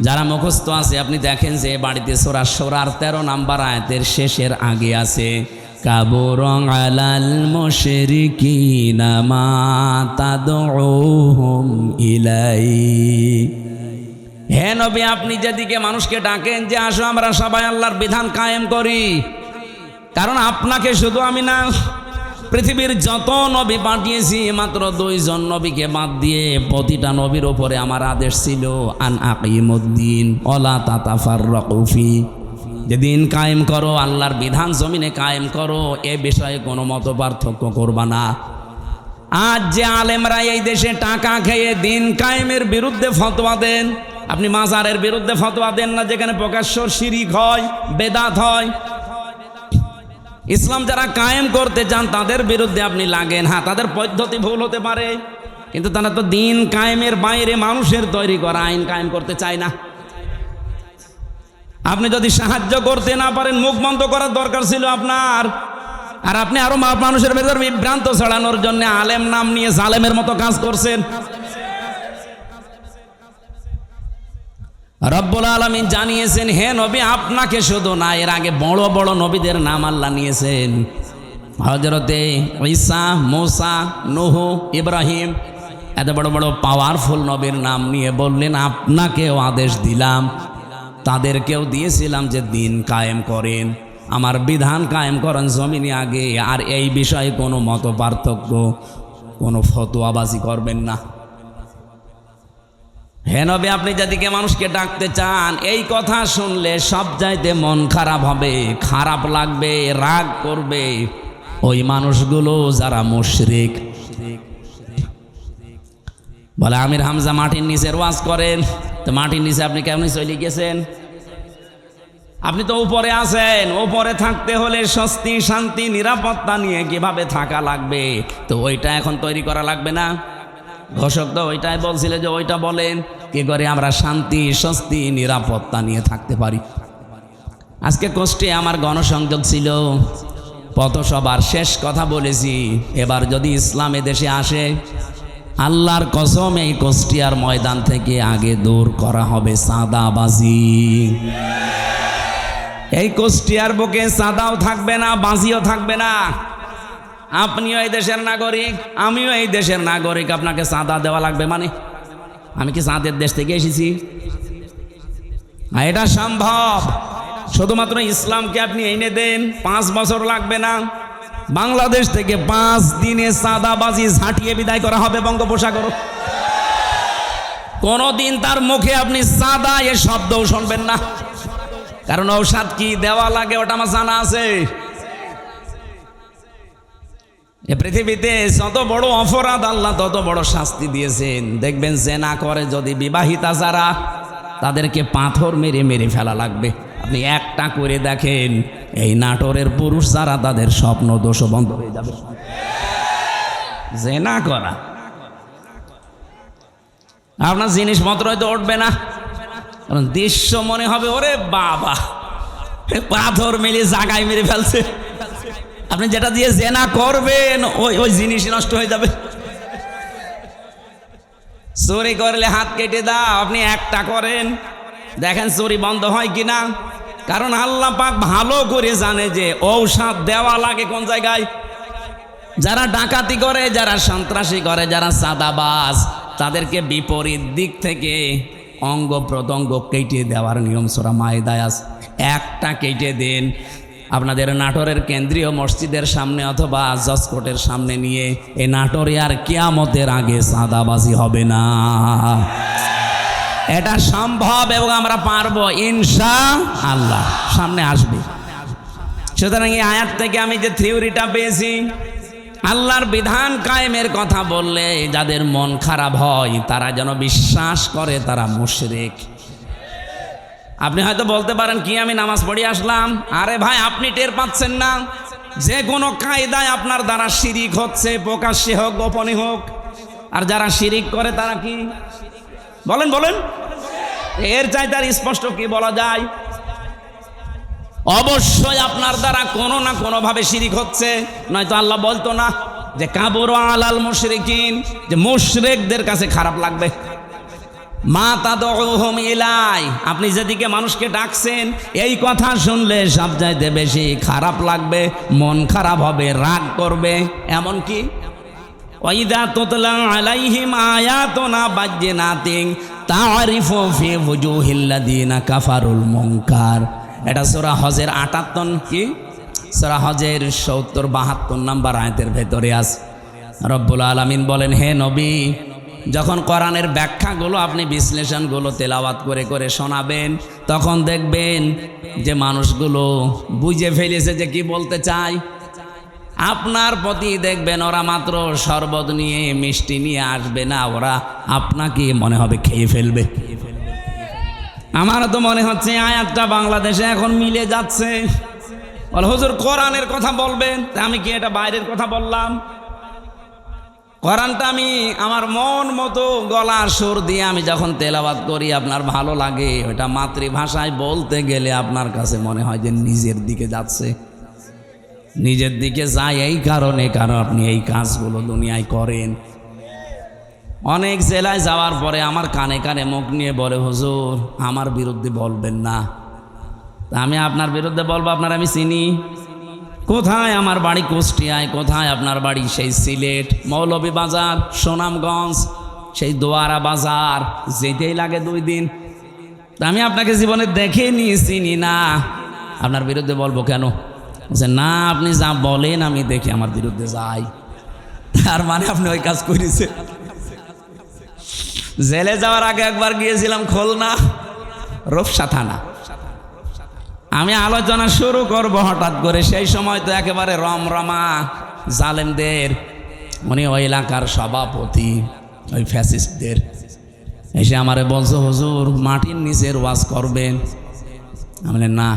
যারা মুখস্থ আছে আপনি দেখেন যে বাড়িতে সূরা শূরার 13 নম্বর আয়াতের শেষের আগে আছে, কাবুরন আলাল মুশরিকিনা মা তাদউহুম ইলাই। হে নবী, আপনি যেদিকে মানুষকে ডাকেন যে আসো আমরা সবাই আল্লাহর বিধান কায়েম করি, কারণ আপনাকে শুধু আমি না, পৃথিবীর যত নবী পাঠিয়েছি মাত্র 2 জন নবীকে বাদ দিয়ে প্রতিটা নবীর ওপরে আমার আদেশ ছিল আন আকিমুদ্দিন ওয়ালা তাতাফাররাকু ফি, যে দিন কায়েম করো, আল্লাহর বিধান জমিনে কায়েম করো, এ বিষয়ে কোনো মত পার্থক্য করবা না। আজ যে আলেমরা এই দেশে টাকা খেয়ে দিন কায়েমের বিরুদ্ধে ফতোয়া দেন, আপনি মাজারের বিরুদ্ধে ফতোয়া দেন না, যেখানে প্রকাশ্য শিরিক হয়, বেদাত হয়। ইসলাম যারা কায়েম করতে চান তাদের বিরুদ্ধে আপনি লাগেন। হ্যাঁ, তাদের পদ্ধতি ভুল হতে পারে, কিন্তু তারা তো দিন কায়েমের বাইরে মানুষের তৈরি করা আইন কায়েম করতে চায় না। আপনি যদি সাহায্য করতে না পারেন, মুখ বন্ধ করার দরকার ছিল আপনার। আর আপনি আরো মানুষের ভেতর বিভ্রান্ত ছড়ানোর জন্য আলেম নাম নিয়ে জালেমের মতো কাজ করছেন। রব্বুল আলামিন জানিয়েছেন, হে নবী, আপনাকে শুধু না, এর আগে বড় বড় নবীদের নাম আল্লাহ নিয়েছেন। হযরতে ঈসা, মূসা, নূহ, ইব্রাহিম, এত বড় বড় পাওয়ারফুল নবীর নাম নিয়ে বললেন আপনাকেও আদেশ দিলাম, তাদেরকেও দিয়েছিলাম যে দিন কায়েম করেন, আমার বিধান কায়েম করেন জমিনে আগে, আর এই বিষয়ে কোনো মত পার্থক্য, কোনো ফতোয়াবাজি করবেন না। হে নবী, আপনি যেদিকে মানুষকে ডাকতে চান, এই কথা শুনলে সব চাইতে মন খারাপ হবে, খারাপ লাগবে, রাগ করবে ওই মানুষগুলো যারা মুশরিক। বলে আমির হামজা মাটির নিচের ওয়াজ করেন, তো মাটির নিচে আপনি কেমন চলে গেছেন? আপনি তো উপরে আছেন, উপরে থাকতে হলে স্বস্তি, শান্তি, নিরাপত্তা নিয়ে কিভাবে থাকা লাগবে, তো ওইটা এখন তৈরি করা লাগবে না? ঘোষক তো ওইটাই বলছিল যে ওইটা বলেন, কি করে আমরা শান্তি, স্বস্তি, নিরাপত্তা নিয়ে থাকতে পারি। আজকে কষ্টে আমার গণসংযোগ ছিল, পথসভার শেষ কথা বলেছি, এবার যদি ইসলাম এদেশে আসে, আল্লাহর কসম এই কুষ্টিয়ার ময়দান থেকে আগে দূর করা হবে চাঁদাবাজি। এই কুষ্টিয়ার বুকে চাঁদাও থাকবে না, বাজিও থাকবে না। আপনিও এই দেশের নাগরিক, আমিও এই দেশের নাগরিক, আপনাকে চাঁদা দেওয়া লাগবে মানে? আমি কি চাঁদের দেশ থেকে এসেছি? এটা সম্ভব, শুধুমাত্র ইসলামকে আপনি এনে দেন, 5 বছর লাগবে না। বাংলাদেশ থেকে 5 দিনে চাঁদাবাজি ঝাঁটিয়ে বিদায় করা হবে বঙ্গোপসাগর। কোনোদিন তার মুখে আপনি সাদা এ শব্দও শুনবেন না, কারণ ঔষধ কি দেওয়া লাগে ওটা আমার জানা আছে। এ পৃথিবীতে যত বড় অপরাধ আল্লাহ তত বড় শাস্তি দিয়েছেন। দেখবেন জেনা করে যদি বিবাহিতা যারা, তাদেরকে পাথর মেরে মেরে ফেলা লাগবে। আপনি একটা করে দেখেন, এই নাটোরের পুরুষ যারা, তাদের স্বপ্ন দোষ বন্ধ হয়ে যাবে। জেনা করা আপনার জিনিসপত্র হয়তো উঠবে না, কারণ দৃশ্য মনে হবে ওরে বাবা, পাথর মেরে জাগায় মেরে ফেলছে। আপনি যেটা দিয়ে জেনা করবেন ওই জিনিস নষ্ট হয়ে যাবে। চুরি করলে হাত কেটে দাও, আপনি একটা করেন দেখেন চুরি বন্ধ হয় কিনা। কারণ আল্লাহ পাক ভালো করে জানে যে ঔষধ দেওয়া লাগে কোন জায়গায়। যারা ডাকাতি করে, যারা সন্ত্রাসী করে, যারা চাঁদাবাজ, তাদেরকে বিপরীত দিক থেকে অঙ্গ প্রত্যঙ্গ কেটে দেওয়ার নিয়ম সূরা মায়েদায় আছে। একটা কেটে দেন, আপনাদের নাটোরের কেন্দ্রীয় মসজিদের সামনে অথবা জজকোর্টের সামনে নিয়ে, এই নাটোরে আর কিয়ামতের আগে চাঁদাবাজি হবে না। এটা সম্ভব এবং আমরা পারবো ইনশাআল্লাহ, সামনে আসবে। সুতরাং এই আয়াত থেকে আমি যে থিওরিটা পেয়েছি, আল্লাহর বিধান কায়েমের কথা বললে যাদের মন খারাপ হয় তারা যেন বিশ্বাস করে তারা মুশরিক। আপনি হয়তো বলতে পারেন কি আমি নামাজ পড়ে আসলাম, আরে ভাই আপনি টের পাচ্ছেন না যে কোনো কায়দায় আপনার দ্বারা শিরিক হচ্ছে, প্রকাশ্যে হোক গোপনে হোক। আর যারা শিরিক করে তারা কি বলেন বলেন, এর চাইতে আর স্পষ্ট কি বলা যায়? অবশ্যই আপনার দ্বারা কোনো না কোনো ভাবে শিরিক হচ্ছে, নয়তো আল্লাহ বলতো না যে কাবুরা আলাল মুশরিকিন, যে মুশরিকদের কাছে খারাপ লাগবে। মা তাদউহুম ইলাই, আপনি যেদিকে মানুষকে ডাকছেন এই কথা শুনলে সবচাইতে বেশি খারাপ লাগবে, মন খারাপ হবে, রাগ করবে। এমনকি ওয়াইদা তুতলা আলাইহিম আয়াতুনা বাজ্জিনাতিন তারিফু ফি ওয়ুহিল্লাযিনা কাফারুল মুনকার। এটা সূরা হজের 58 কি সূরা হজের 70-72 নম্বর আয়াতের ভেতরে আছে। রব্বুল আলামিন বলেন, হে নবী, যখন কোরআনের ব্যাখ্যাগুলো আপনি বিশ্লেষণগুলো তেলাওয়াত করে করে শোনাবেন, তখন দেখবেন যে মানুষগুলো বুঝে ফেলেছে যে কি বলতে চায়। আপনার প্রতি দেখবেন ওরা মাত্র শরবত নিয়ে মিষ্টি নিয়ে আসবে না, ওরা আপনাকে মনে হবে খেয়ে ফেলবে। আমারও তো মনে হচ্ছে আয়াতটা বাংলাদেশে এখন মিলে যাচ্ছে। বল হুজুর কোরআনের কথা বলবেন, তা আমি কি এটা বাইরের কথা বললাম? কোরআনটা আমি আমার মন মতো গলার সুর দিয়ে আমি যখন তেলাওয়াত করি আপনার ভালো লাগে। ওটা মাতৃভাষায় বলতে গেলে আপনার কাছে মনে হয় যে নিজের দিকে যাচ্ছে, নিজের দিকে যায়। এই কারণে, কারণ আপনি এই কাজগুলো দুনিয়ায় করেন। অনেক জেলায় যাওয়ার পরে আমার কানে কানে মুখ নিয়ে বলে, হুজুর আমার বিরুদ্ধে বলবেন না। তা আমি আপনার বিরুদ্ধে বলবো? আপনার আমি চিনি। কোথায় আমার বাড়ি কুষ্টিয়ায়, কোথায় আপনার বাড়ি সেই সিলেট, মৌলভীবাজার, সুনামগঞ্জ, সেই দোয়ারা বাজার, যেতেই লাগে 2 দিন। তা আমি আপনাকে জীবনে দেখে নিয়ে চিনি না, আপনার বিরুদ্ধে বলবো কেন? যে না, আপনি যা বলেন আমি দেখি আমার বিরুদ্ধে যাই। তার মানে আপনি ওই কাজ করেছেন। জেলে যাওয়ার আগে একবার গিয়েছিলাম খুলনা রূপসা থানা। আমি আলোচনা শুরু করব হঠাৎ করে, সেই সময় তো একেবারে রমরমা জালেমদের, উনি ওই এলাকার সভাপতি, ওই ফ্যাসিস্টদের এসে আমারে বলছে, হুজুর মাটির নিচের ওয়াজ করবেন? আমি বললাম না।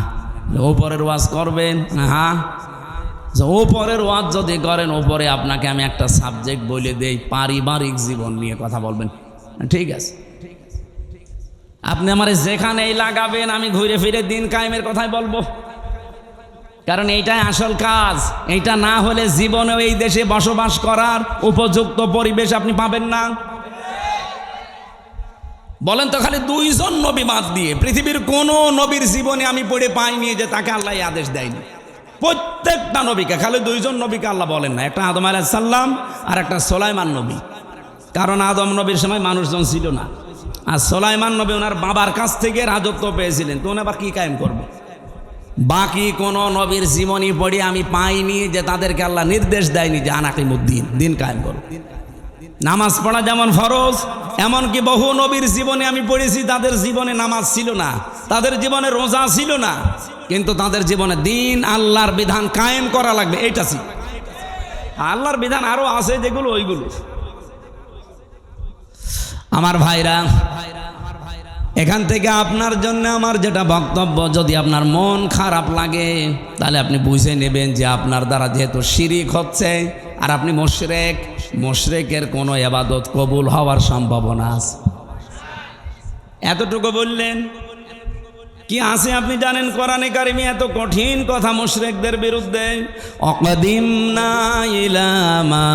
ওপরের ওয়াজ করবেন? হ্যাঁ। ওপরের ওয়াজ যদি করেন, ওপরে আপনাকে আমি একটা সাবজেক্ট বলে দেই, পারিবারিক জীবন নিয়ে কথা বলবেন। ঠিক আছে, আপনি আমার যেখানেই লাগাবেন আমি ঘুরে ফিরে দিন কায়েমের কথাই বলবো, কারণ এইটাই আসল কাজ। এইটা না হলে জীবনেও এই দেশে বসবাস করার উপযুক্ত পরিবেশ আপনি পাবেন না। বলেন তো, খালি 2 জন নবী বাদ দিয়ে পৃথিবীর কোন নবীর জীবনে আমি পড়ে পাইনি যে তাকে আল্লাহ আদেশ দেয়নি। প্রত্যেকটা নবীকে, খালি 2 জন নবীকে আল্লাহ বলেন না, একটা আদম আলাইহিস সালাম আর একটা সুলাইমান নবী। কারণ আদম নবীর সময় মানুষজন ছিল না, আর সুলাইমান নবী ওনার বাবার কাছ থেকে রাজত্ব পেয়েছিলেন, তো উনি আবার কি কায়েম করবে? বাকি কোন নবীর জীবনী পড়ে আমি পাইনি যে তাদেরকে আল্লাহ নির্দেশ দেয়নি যে আনাকিমুদ্দিন, দিন কায়েম করো। নামাজ পড়া যেমন ফরজ, এমনকি বহু নবীর জীবনে আমি পড়েছি তাদের জীবনে নামাজ ছিল না, তাদের জীবনে রোজা ছিল না, কিন্তু তাদের জীবনে দিন আল্লাহর বিধান কায়েম করা লাগবে এইটা ছিল। আল্লাহর বিধান আরো আছে যেগুলো ওইগুলো। আমার ভাইরা, এখান থেকে আপনার জন্য আমার যেটা বক্তব্য, যদি আপনার মন খারাপ লাগে তাহলে আপনি বুঝে নেবেন যে আপনার দ্বারা যেহেতু শিরিক হচ্ছে আর আপনি মুশরিক, মুশরিকের কোনো ইবাদত কবুল হওয়ার সম্ভাবনা আছে। এতটুকু বললেন কি আছে আপনি জানেন? কোরআনে কারিমে এত কঠিন কথা মুশরিকদের বিরুদ্ধে, অকদিমনা ইলা মা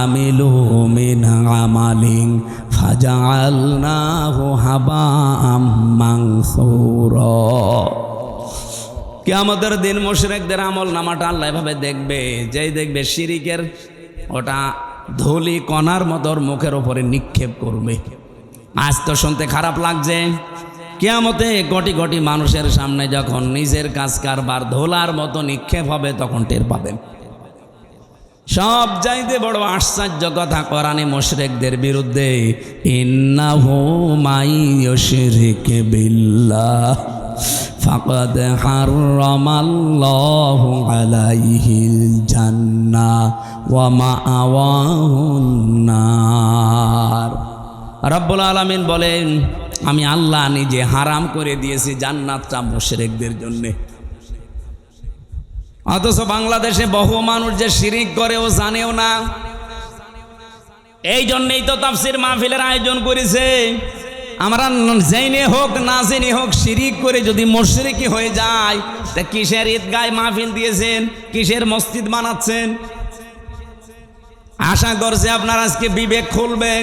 আমিলু মিন আমালিন ফাজআলনাহু হাবাআম মানসুরা। কিয়ামতের দিন মুশরিকদের আমল নামাটা আল্লাহ এভাবে দেখবে, যেই দেখবে শিরিকের ওটা ধুলি কণার মতো মুখের উপরে নিক্ষেপ করবে। আজ তো শুনতে খারাপ লাগছে, কিয়ামতে কোটি কোটি মানুষের সামনে যখন নিজের কাজ কারবার ধোলার মতো নিক্ষেপ হবে তখন টের পাবেন। সব চাইতে বড় আশ্চর্য কথা কোরআনে মুশরিকদের বিরুদ্ধে, ইন্নাহু মাই ইউশরিক বিল্লাহ ফাকাদ হারামাল্লাহু আলাইহিল জান্নাহ ওয়া মাআওয়াহুন নার। রব্বুল আলামিন বলেন, আমি আল্লাহ নিজে হারাম করে দিয়েছি জান্নাতটা মুশরিকদের জন্য। অথচ বাংলাদেশে বহু মানুষ যে শিরিক করে ও জানেও না। এই জন্যই তো তাফসীর মাহফিলের আয়োজন করেছে। আমরা জেনে হোক না জেনে হোক শিরিক করে যদি মুশরিকি হয়ে যায়, তা কিসের ঈদগায় মাহফিল দিয়েছেন, কিসের মসজিদ বানাচ্ছেন? আশা করছে আপনার আজকে বিবেক খুলবে।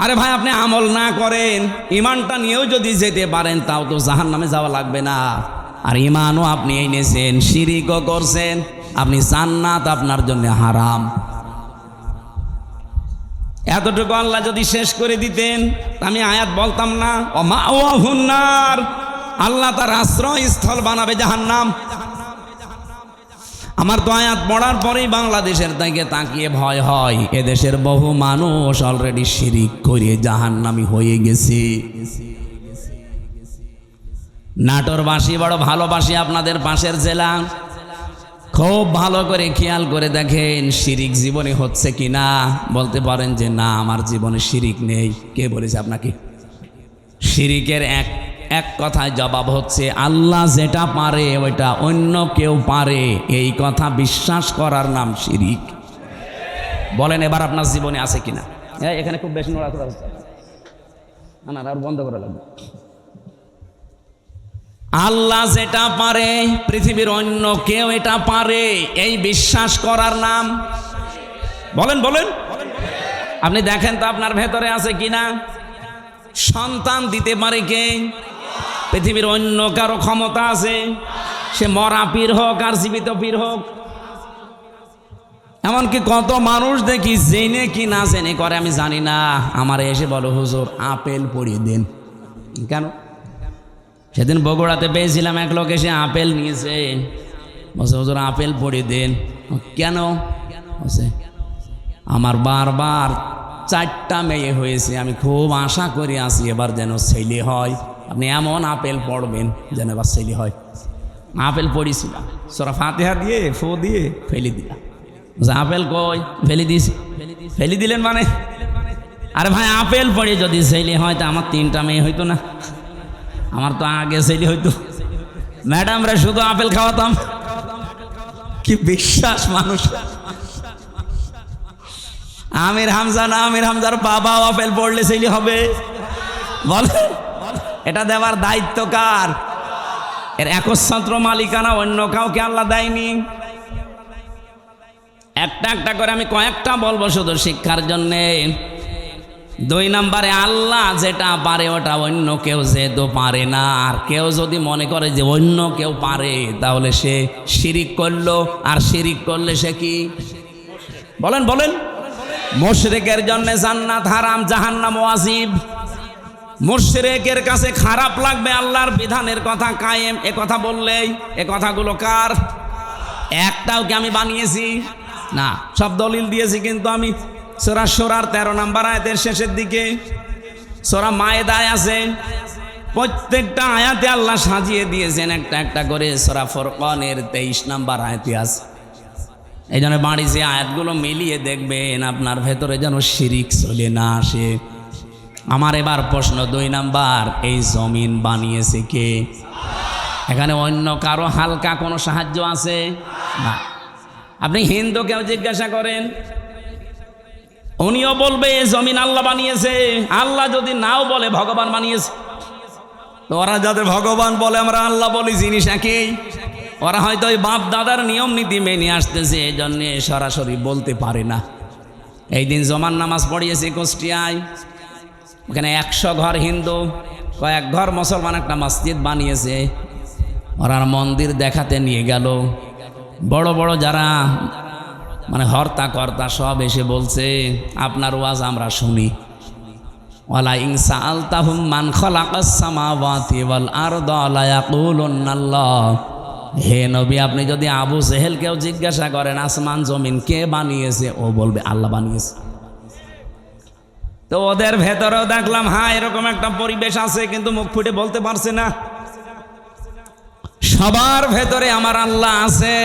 আরে ভাই, আপনি আমল না করেন, ইমানটা নিয়েও যদি যেতে পারেন তাও তো জাহান্নামে যাওয়া লাগবে না। আর ইমানও আপনি এনেছেন, শিরিকও করছেন, আপনি জান্নাত আপনার জন্য হারাম। এতটুকু আল্লাহ যদি শেষ করে দিতেন আমি আয়াত বলতাম না, ও মাওয়াহুন নার, আল্লাহ তার আশ্রয়স্থল বানাবে জাহান্নাম। আমার তো আয়াত পড়ার পরেই বাংলাদেশের দিকে তাকিয়ে ভয় হয়, এদেশের বহু মানুষ অলরেডি শিরিক করে জাহান্নামী হয়ে গেছে। নাটোরবাসী বড় ভালোবাসি আপনাদের পাশের জেলা, খুব ভালো করে খেয়াল করে দেখেন শিরিক জীবনে হচ্ছে কিনা। বলতে পারেন যে না, আমার জীবনে শিরিক নেই। কে বলেছে আপনাকে? শিরিকের এক কথায় জবাব হচ্ছে আল্লাহ যেটা পারে ওইটা অন্য কেউ পারে, এই কথা বিশ্বাস করার নাম শিরিক। বলেন এবার আপনার জীবনে আছে কিনা? এখানে খুব বেশি নড়াচড়া হচ্ছে না, আর বন্ধ করা লাগবে। আল্লাহ যেটা পারে পৃথিবীর অন্য কেউ এটা পারে, এই বিশ্বাস করার নাম। বলেন বলেন, আপনি দেখেন তো আপনার ভেতরে আছে কিনা। সন্তান দিতে পারে কে? পৃথিবীর অন্য কারো ক্ষমতা আছে? সে মরা পীর হোক আর জীবিত পীর হোক। এমনকি কত মানুষ দেখি জেনে কি না জেনে করে আমি জানি না, আমার এসে বলো হুজুর আপেল পড়িয়ে দেন। কেন? সেদিন বগুড়াতে পেয়েছিলাম, এক লোক এসে আপেল নিয়েছে, বলছে হুজুর আপেল পড়িয়ে দেন। কেন? বলছে আমার বারবার 4টা মেয়ে হয়েছে, আমি খুব আশা করে আসি এবার যেন ছেলে হয়। আপনি এমন আপেল পড়বেন যেন এবার ছেলে হয়। আপেল পড়িয়েছিলাম, সূরা ফাতিহা দিয়ে ফু দিয়ে ফেলে দিলাম। আপেল কই? ফেলে দিয়েছি। ফেলে দিলেন মানে? আরে ভাই, আপেল পড়ে যদি ছেলে হয় তা আমার 3টা মেয়ে হইতো না? আমার তো আগে ছেলে হইতো। ম্যাডামরা শুধু আপেল খাওয়াতাম। কি বিশ্বাস মানুষ! আমির হামজা না, আমির হামজার বাবা আপেল পড়লে ছেলে হবে? বলে এটা দেওয়ার দায়িত্ব কার? এর একচ্ছত্র মালিকানা অন্য কাউকে আল্লাহ দেয়নি। একটা একটা করে আমি কয়েকটা বলবো শুধু শিক্ষার জন্যে। 2 নম্বরে, আল্লাহ যেটা পারে ওটা অন্য কেউ যেহেতু পারে না। আর কেউ যদি মনে করে যে অন্য কেউ পারে, তাহলে সে শিরিক করলো। আর শিরিক করলে সে কি? বলেন বলেন। মুশরিকের জন্য জান্নাত হারাম, জাহান্নাম ওয়াজিব। মুশরিকের কাছে খারাপ লাগবে আল্লাহর বিধানের কথা কায়েম এ কথা বললেই। এ কথাগুলো কার? একটাও কি আমি বানিয়েছি? না, সব দলিল দিয়েছি, কিন্তু আমি সূরা শূরার 13 নম্বর আয়াতের শেষের দিকে, সূরা মায়েদায় আছে। প্রত্যেকটা আয়াতে আল্লাহ সাজিয়ে দিয়েছেন একটা একটা করে। সূরা ফুরকানের 23 নম্বর আয়াতে আছে। এই জন্য বাড়ি যে আয়াতগুলো মিলিয়ে দেখবেন আপনার ভেতরে যেন শিরিক চলে না আসে। আমার এবার প্রশ্ন 2 নাম্বার, এই জমিন বানিয়েছে কে? এখানে অন্য কারো হালকা কোনো সাহায্য আছে না। আপনি হিন্দুকেও জিজ্ঞাসা করেন, উনিও বলবে এই জমিন আল্লাহ বানিয়েছে। আল্লাহ যদি নাও বলে ভগবান বানিয়েছে, তো ওরা যাদের ভগবান বলে আমরা আল্লাহ বলি, জিনিস একই। ওরা হয়তো ওই বাপ দাদার নিয়ম নীতি মেনে আসতেছে, এই জন্যে সরাসরি বলতে পারে না। এই দিন জমান নামাজ পড়িয়েছি কুষ্টিয়ায়, ওখানে 100 ঘর হিন্দু, কয়েক ঘর মুসলমান একটা মসজিদ বানিয়েছে। ওরা মন্দির দেখাতে নিয়ে গেল। বড় বড় যারা মানে হর্তা কর্তা সব এসে বলছে আপনার ওয়াজ আমরা শুনি। ওয়ালা ইনসা আলতাহুম মান খালাকাস সামাওয়াতি ওয়াল আরদা লা ইয়াকুলুন্না আল্লাহ। হে নবী, আপনি যদি আবু জেহেলকেও জিজ্ঞাসা করেন আসমান জমিন কে বানিয়েছে, ও বলবে আল্লাহ বানিয়েছে। তো ওদের ভেতরেও দেখলাম হ্যাঁ এরকম একটা পরিবেশ আছে, কিন্তু মুখ ফুটে বলতে পারছে না। সবার ভেতরে আমার আল্লাহ আছে,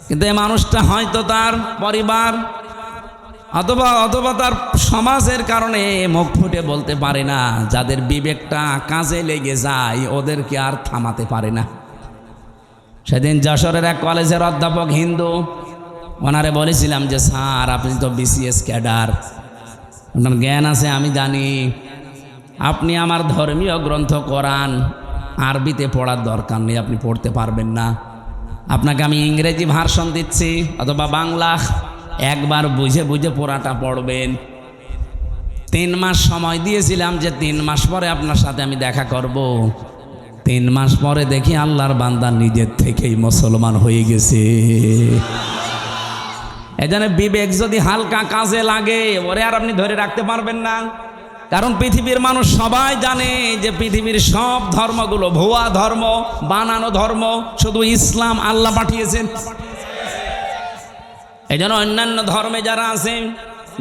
কিন্তু এই মানুষটা হয়তো তার পরিবার অথবা তার সমাজের কারণে মুখ ফুটে বলতে পারে না। যাদের বিবেকটা কাজে লেগে যায় ওদেরকে আর থামাতে পারে না। সেদিন যশোরের এক কলেজের অধ্যাপক হিন্দু, ওনারে বলেছিলাম যে স্যার আপনি তো বিসিএস ক্যাডার, আপনার জ্ঞান আছে আমি জানি, আপনি আমার ধর্মীয় গ্রন্থ কোরআন আরবিতে পড়ার দরকার নেই, আপনি পড়তে পারবেন না। আপনাকে আমি ইংরেজি ভার্সন দিচ্ছি অথবা বাংলা, একবার বুঝে বুঝে পড়াটা পড়বেন। 3 মাস সময় দিয়েছিলাম যে 3 মাস পরে আপনার সাথে আমি দেখা করব। 3 মাস পরে দেখি আল্লাহর বান্দা নিজের থেকেই মুসলমান হয়ে গেছে। এজন্য বিবেক যদি হালকা কাজে লাগে ওরে আর আপনি ধরে রাখতে পারবেন না। কারণ পৃথিবীর মানুষ সবাই জানে যে পৃথিবীর সব ধর্মগুলো ভুয়া ধর্ম, বানানো ধর্ম, শুধু ইসলাম আল্লাহ পাঠিয়েছেন। এই জন্য অন্যান্য ধর্মে যারা আছে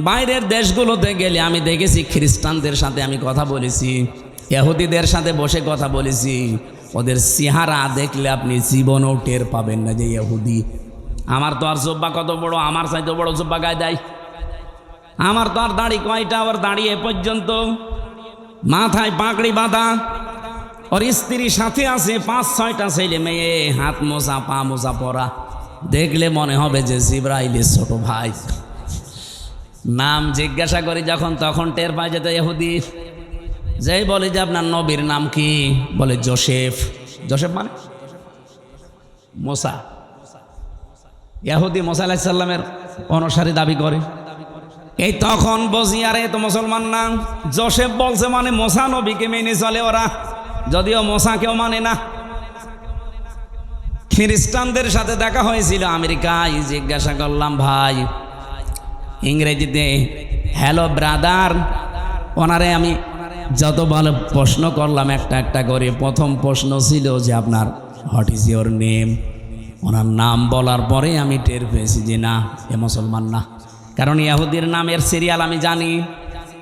বাইরের দেশগুলোতে গেলে আমি দেখেছি খ্রিস্টানদের সাথে আমি কথা বলেছি, ইহুদিদের সাথে বসে কথা বলেছি, ওদের চেহারা দেখলে আপনি জীবনও টের পাবেন না যে ইহুদি। আমার তো আর জব্বা কত বড়, আমার চাইতে বড় জব্বা গায়ে দেয়। আমার তো আর দাড়ি কয়টা, ওর দাঁড়িয়ে পর্যন্ত, মাথায় পাগড়ি বাঁধা, ওর স্ত্রী সাথে আছে 5-6টা ছেলে মেয়ে, হাত মোজা পা মোজা পরা, দেখলে মনে হবে যে জিবরাইলের ছোট ভাই। নাম জিজ্ঞাসা করি যখন তখন টের পাই যেত ইহুদি। যেই বলে যে আপনার নবীর নাম কি, বলে জোসেফ। জোসেফ মানে মোসা। ইহুদি মোসা আলাইহিস সালামের অনুসারী দাবি করে। এই তখন বুঝি আরে তো মুসলমান না, জোসেফ বলছে মানে মোসা নবীকে মেনে চলে ওরা, যদিও মোসা কেউ মানে না। খ্রিস্টানদের সাথে দেখা হয়েছিল আমেরিকায়, জিজ্ঞাসা করলাম ভাই ইংরেজিতে হ্যালো ব্রাদার, ওনারে আমি যত ভালো প্রশ্ন করলাম একটা একটা করে। প্রথম প্রশ্ন ছিল যে আপনার হোয়াট ইজ ইয়োর নেম। ওনার নাম বলার পরে আমি টের পেয়েছি যে না এ মুসলমান না। কারণ ইহুদির নামের সিরিয়াল আমি জানি,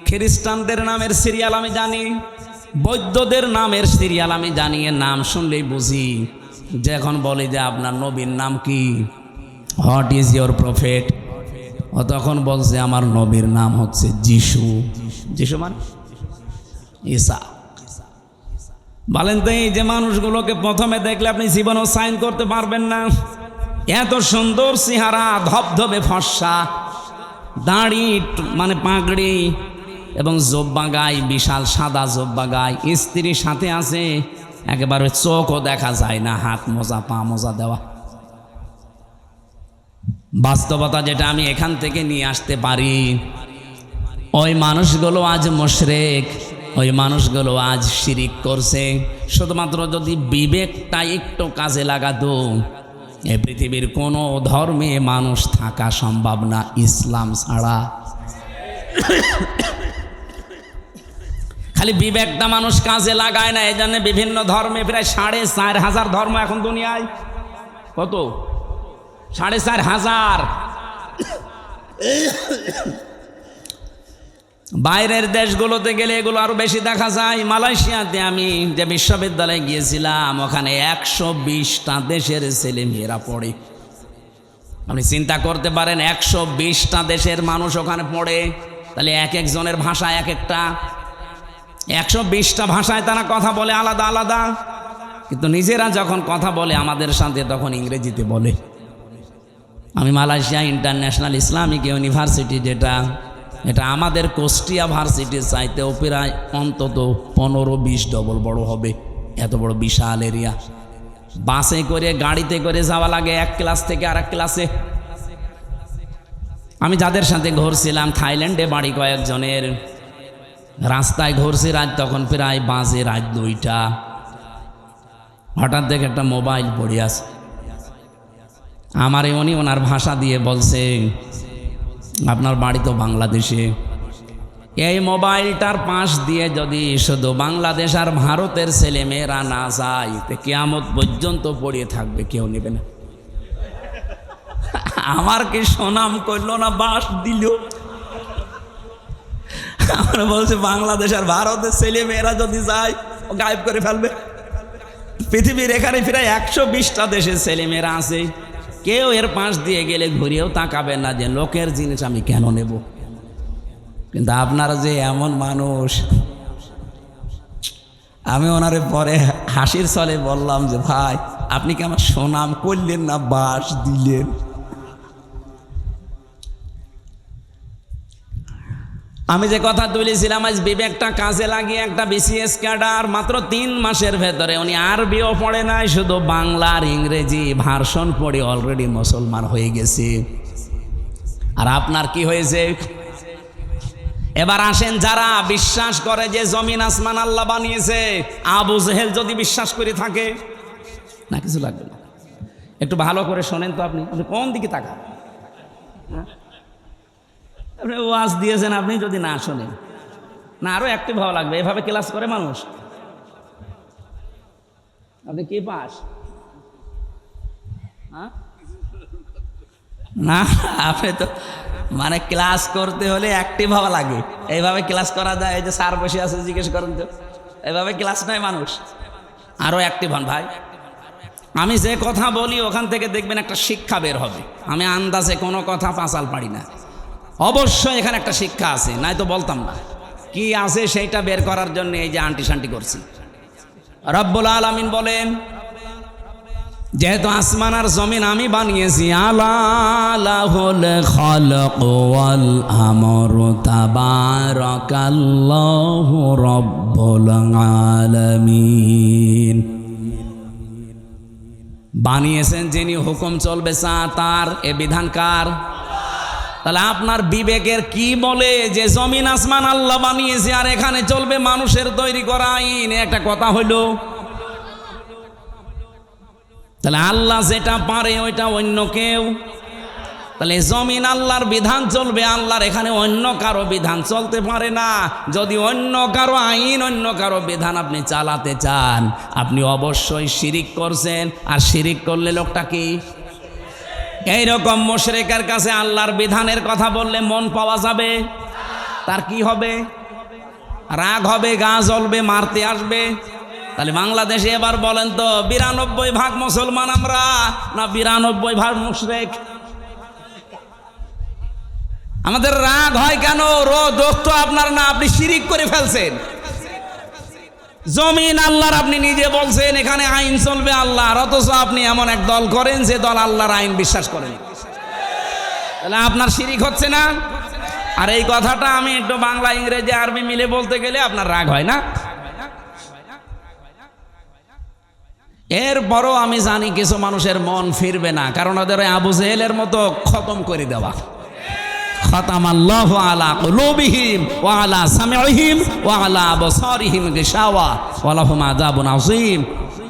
খ্রিস্টানদের নামের সিরিয়াল আমি জানি, বৌদ্ধদের নামের সিরিয়াল আমি জানি। এর নাম শুনলেই বুঝি। যখন বলি যে আপনার নবীর নাম কি, হোয়াট ইজ ইয়োর প্রফেট, ও তখন বলছে আমার নবীর নাম হচ্ছে যিশু। যিশু মানে ঈসা। বলেন তো এই যে মানুষগুলোকে প্রথমে দেখলে আপনি জীবনেও সাইন করতে পারবেন না। এত সুন্দর চেহারা, ধবধবে ফর্সা, দাড়ি মানে পাগড়ি এবং জব্বা গায়ে, বিশাল সাদা জব্বা গায়ে, স্ত্রীর সাথে আছে, একেবারে চোখও দেখা যায় না, হাত মোজা পা মোজা দেওয়া। বাস্তবতা যেটা আমি এখান থেকে নিয়ে আসতে পারি, ওই মানুষগুলো আজ মুশরিক, ওই মানুষগুলো আজ শিরিক করছে। শুধুমাত্র যদি বিবেকটা একটু কাজে লাগাতো এই পৃথিবীর কোনো ধর্মে মানুষ থাকা সম্ভব না ইসলাম ছাড়া। খালি বিবেকটা মানুষ কাজে লাগায় না, এই জন্য বিভিন্ন ধর্মে প্রায় 4,500 ধর্ম এখন দুনিয়ায়। কত? 4,500। বাইরের দেশগুলোতে গেলে এগুলো আরো বেশি দেখা যায়। মালয়েশিয়াতে আমি যে বিশ্ববিদ্যালয়ে গিয়েছিলাম, ওখানে 120টা দেশের ছেলে মেয়েরা পড়ে। আপনি চিন্তা করতে পারেন, 120টা দেশের মানুষ ওখানে পড়ে, তাহলে এক একজনের ভাষা এক একটা, 120টা ভাষায় তারা কথা বলে আলাদা আলাদা, কিন্তু নিজেরা যখন কথা বলে আমাদের সাথে তখন ইংরেজিতে বলে। আমি মালয়েশিয়া ইন্টারন্যাশনাল ইসলামিক ইউনিভার্সিটি, এটা আমাদের কুষ্টিয়া ভার্সিটির চাইতেও প্রায় অন্তত 15-20 ডবল বড় হবে, এত বড় বিশাল এরিয়া। বাসে করে গাড়িতে করে যাওয়া লাগে এক ক্লাস থেকে আরেক ক্লাসে। আমি যাদের সাথে ঘুরছিলাম, থাইল্যান্ডে বাড়ি কয়েকজনের, রাস্তায় ঘুরছি রাত তখন প্রায় বাজে রাত 2টা। হঠাৎ দেখে একটা মোবাইল পড়ে আছে, উনি ওনার ভাষা দিয়ে বলছে, আপনার বাড়ি তো বাংলাদেশে, এই মোবাইলটার পাশ দিয়ে যদি শুধু বাংলাদেশ আর ভারতের ছেলে মেয়েরা না যায়, তো কিয়ামত পর্যন্ত পড়িয়ে থাকবে, কেউ নেবে না। আমার কি সুনাম করলো না, বাস দিল। আমরা বলছি বাংলাদেশ আর ভারতের ছেলে মেয়েরা যদি যায়, ও গায়েব করে ফেলবে। পৃথিবীর এখানে প্রায় 120টা দেশের ছেলে মেয়েরা আছে, কেউ এর পাশ দিয়ে গেলে ঘুরেও তাকাবেন না যে লোকের জিনিস আমি কেন নেব। কিন্তু আপনারা যে এমন মানুষ, আমি ওনারে পরে হাসির ছলে বললাম যে ভাই, আপনি কি আমার সুনাম করলেন না, বাস দিলেন। আমি যে কথা তুলেছিলাম, আজ বিবেকটা কাজে লাগিয়ে একটা বিসিএস ক্যাডার মাত্র 3 মাসের ভেতরে, উনি আরবিও পড়ে নাই, শুধু বাংলা আর ইংরেজি ভার্সন পড়ে অলরেডি মুসলমান হয়ে গেছে। আর আপনার কি হয়েছে? এবার আসেন, যারা বিশ্বাস করে যে জমিন আসমান আল্লাহ বানিয়েছে, আবু জেহেল যদি বিশ্বাস করে থাকে, না কিছু লাগবে না, একটু ভালো করে শোনেন তো। আপনি কোন দিকে তাকান? আপনি ওয়াজ দিয়েছেন, আপনি যদি না শোনেন, না আরো অ্যাক্টিভ হওয়া লাগবে। এভাবে ক্লাস করে মানুষ? আপনি কি পাস? না, আপনি তো মানে ক্লাস করতে হলে অ্যাক্টিভ হওয়া লাগে। এইভাবে ক্লাস করা যায়? এই যে স্যার বসে আছে, জিজ্ঞেস করেন তো, এইভাবে ক্লাস নয় মানুষ। আরো অ্যাক্টিভ হন ভাই। আমি যে কথা বলি ওখান থেকে দেখবেন একটা শিক্ষা বের হবে। আমি আন্দাজে কোনো কথা পাঁচাল পারি না, অবশ্যই এখানে একটা শিক্ষা আছে, নাই তো বলতাম না। কি আছে সেইটা বের করার জন্য এই যে আন্টি শান্টি করছি। রব্বুল আলামিন বলেন, যেহেতু আসমান আর জমিন আমি বানিয়েছি, আলাহুল খালক ওয়াল আমরু তাবারাকাল্লাহু রব্বুল আলামিন। বানিয়েছেন যিনি, হুকুম চলবে তার, এ বিধান কার? তাহলে আপনার বিবেকের কি বলে যে জমিন আসমান আল্লাহ বানিয়েছে আর এখানে চলবে মানুষের তৈরি করা আইন? একটা কথা হইল। তাহলে আল্লাহ যেটা পারে ওইটা অন্য কেউ, তাহলে জমিন আল্লাহর বিধান চলবে, আল্লাহর এখানে অন্য কারো বিধান চলতে পারে না। যদি অন্য কারো আইন, অন্য কারো বিধান আপনি চালাতে চান, আপনি অবশ্যই শিরিক করছেন। আর শিরিক করলে লোকটা কি? এইরকম মুশরিকের কাছে আল্লাহর বিধানের কথা বললে মন পাওয়া যাবে? তার কি হবে? রাগ হবে, গা জ্বলবে, মারতে আসবে। তাহলে বাংলাদেশে এবার বলেন তো, 92% মুসলমান আমরা না 92% মুশরিক? আমাদের রাগ হয় কেন? দোষ তো আপনার না, আপনি শিরিক করে ফেলছেন। জমিন আল্লাহর, আপনি নিজে বলছেন এখানে আইন চলবে আল্লাহর, অথচ আপনি এমন এক দল করেন যে দল আল্লাহর আইন বিশ্বাস করেন। তাহলে আপনার শিরিক হচ্ছে না? আর এই কথাটা আমি একটু বাংলা ইংরেজি আরবি মিলে বলতে গেলে আপনার রাগ হয় না? এরপরও আমি জানি কিছু মানুষের মন ফিরবে না, কারণ ওদের আবু জেহেলের মতো খতম করে দেওয়া। খাতামাল্লাহু আলা কুলুবিহিম ওয়া আলা সামিইহিম ওয়া আলা আবসারিহিম গিশাওয়া ওয়া লাহুম আযাবুন আযীম।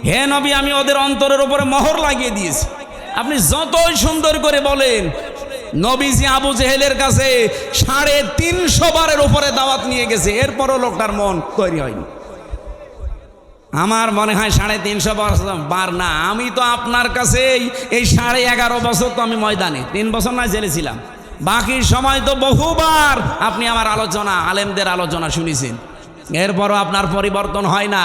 হে নবী, আমি ওদের অন্তরের উপরে মোহর লাগিয়ে দিয়েছি। আপনি যতই সুন্দর করে বলেন, নবীজি আবু জেহেলের কাছে 350 বারের উপরে দাওয়াত নিয়ে গেছে, এরপরও লোকটার মন তৈরি হয়নি। আমার মনে হয় 350 বার না, আমি তো আপনার কাছে এই 11.5 বছর তো আমি ময়দানে, 3 বছর না জেলে ছিলাম, বাকি সময় তো বহুবার আপনি আমার আলোচনা, আলেমদের আলোচনা শুনেছেন, এরপরও আপনার পরিবর্তন হয় না।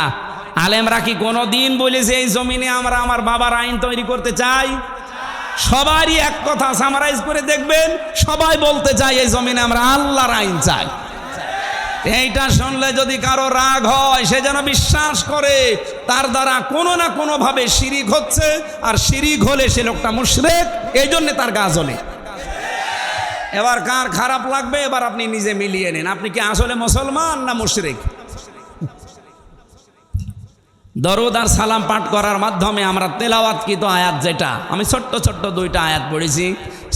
আলেমরা কি কোনো দিন বলেছে এই জমিনে আমরা আমার বাবার আইন তৈরি করতে চাই? সবারই এক কথা সামারাইজ করে দেখবেন, সবাই বলতে চাই এই জমিনে আমরা আল্লাহর আইন চাই। এইটা শুনলে যদি কারো রাগ হয়, সে যেন বিশ্বাস করে তার দ্বারা কোনো না কোনো ভাবে শিরিক হচ্ছে, আর শিরিক হলে সে লোকটা মুশরিক, এই জন্য তার গা জ্বলে। এবার কার খারাপ লাগবে এবার আপনি নিজে মিলিয়ে নিন, আপনি কি আসলে মুসলমান না মুশরিক। দরুদ আর সালাম পাঠ করার মাধ্যমে আমরা তেলাওয়াতকৃত আয়াত, যেটা আমি ছোট্ট ছোট্ট দুইটা আয়াত পড়েছি,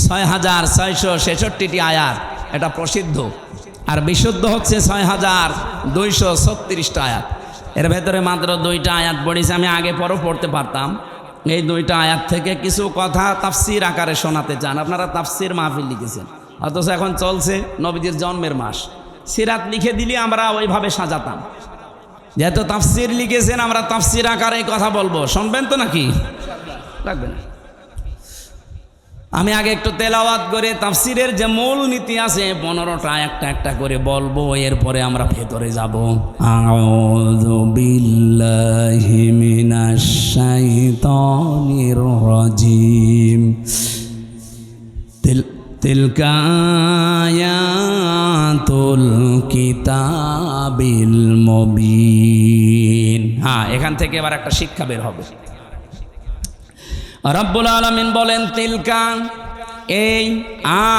6666টি আয়াত, এটা প্রসিদ্ধ, আর বিশুদ্ধ হচ্ছে 6236টা আয়াত। এর ভেতরে মাত্র দুইটা আয়াত পড়েছি, আমি আগে পরও পড়তে পারতাম। এই দুইটা আয়াত থেকে কিছু কথা তাফসির আকারে শোনাতে চান। আপনারা তাফসির মাহফিল লিখেছেন, অথচ এখন চলছে নবীজির জন্মের মাস, সিরাত লিখে দিলে আমরা ওইভাবে সাজাতাম। যেহেতু তাফসির লিখেছেন, আমরা তাফসির আকারে কথা বলবো, শুনবেন তো নাকি? লাগবে না। আমি আগে একটু তেলাওয়াত করে তাফসিরের যে মূল নীতি আছে 15টা একটা একটা করে বলবো, এরপরে আমরা ভেতরে যাব। আউযু বিল্লাহি মিনাশ শাইতানির রাজিম। তিলকা আয়াতুল কিতাবিল মুবিন। হ্যাঁ, এখান থেকে এবার একটা শিক্ষা বের হবে। রব্বুল আলামিন বলেন তিলকা, এই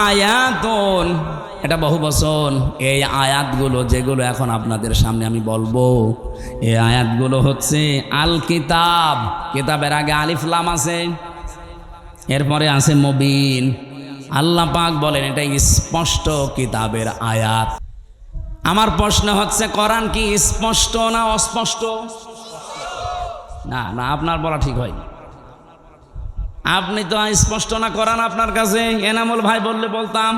আয়াতুন, এটা বহু বচন। এই আয়াতগুলো যেগুলো এখন আপনাদের সামনে আমি বলবো, এই আয়াতগুলো হচ্ছে আল কিতাব। কিতাবের আগে আলিফ লাম আছে, এরপরে আছে মুবিন। আল্লাহ পাক বলেন এটা স্পষ্ট কিতাবের আয়াত। আমার প্রশ্ন হচ্ছে, কোরআন কি স্পষ্ট না অস্পষ্ট? না না, আপনার বলা ঠিক হয়নি। আপনি তো স্পষ্ট না কোরআন আপনার কাছে, এনামুল ভাই বললে বলতাম।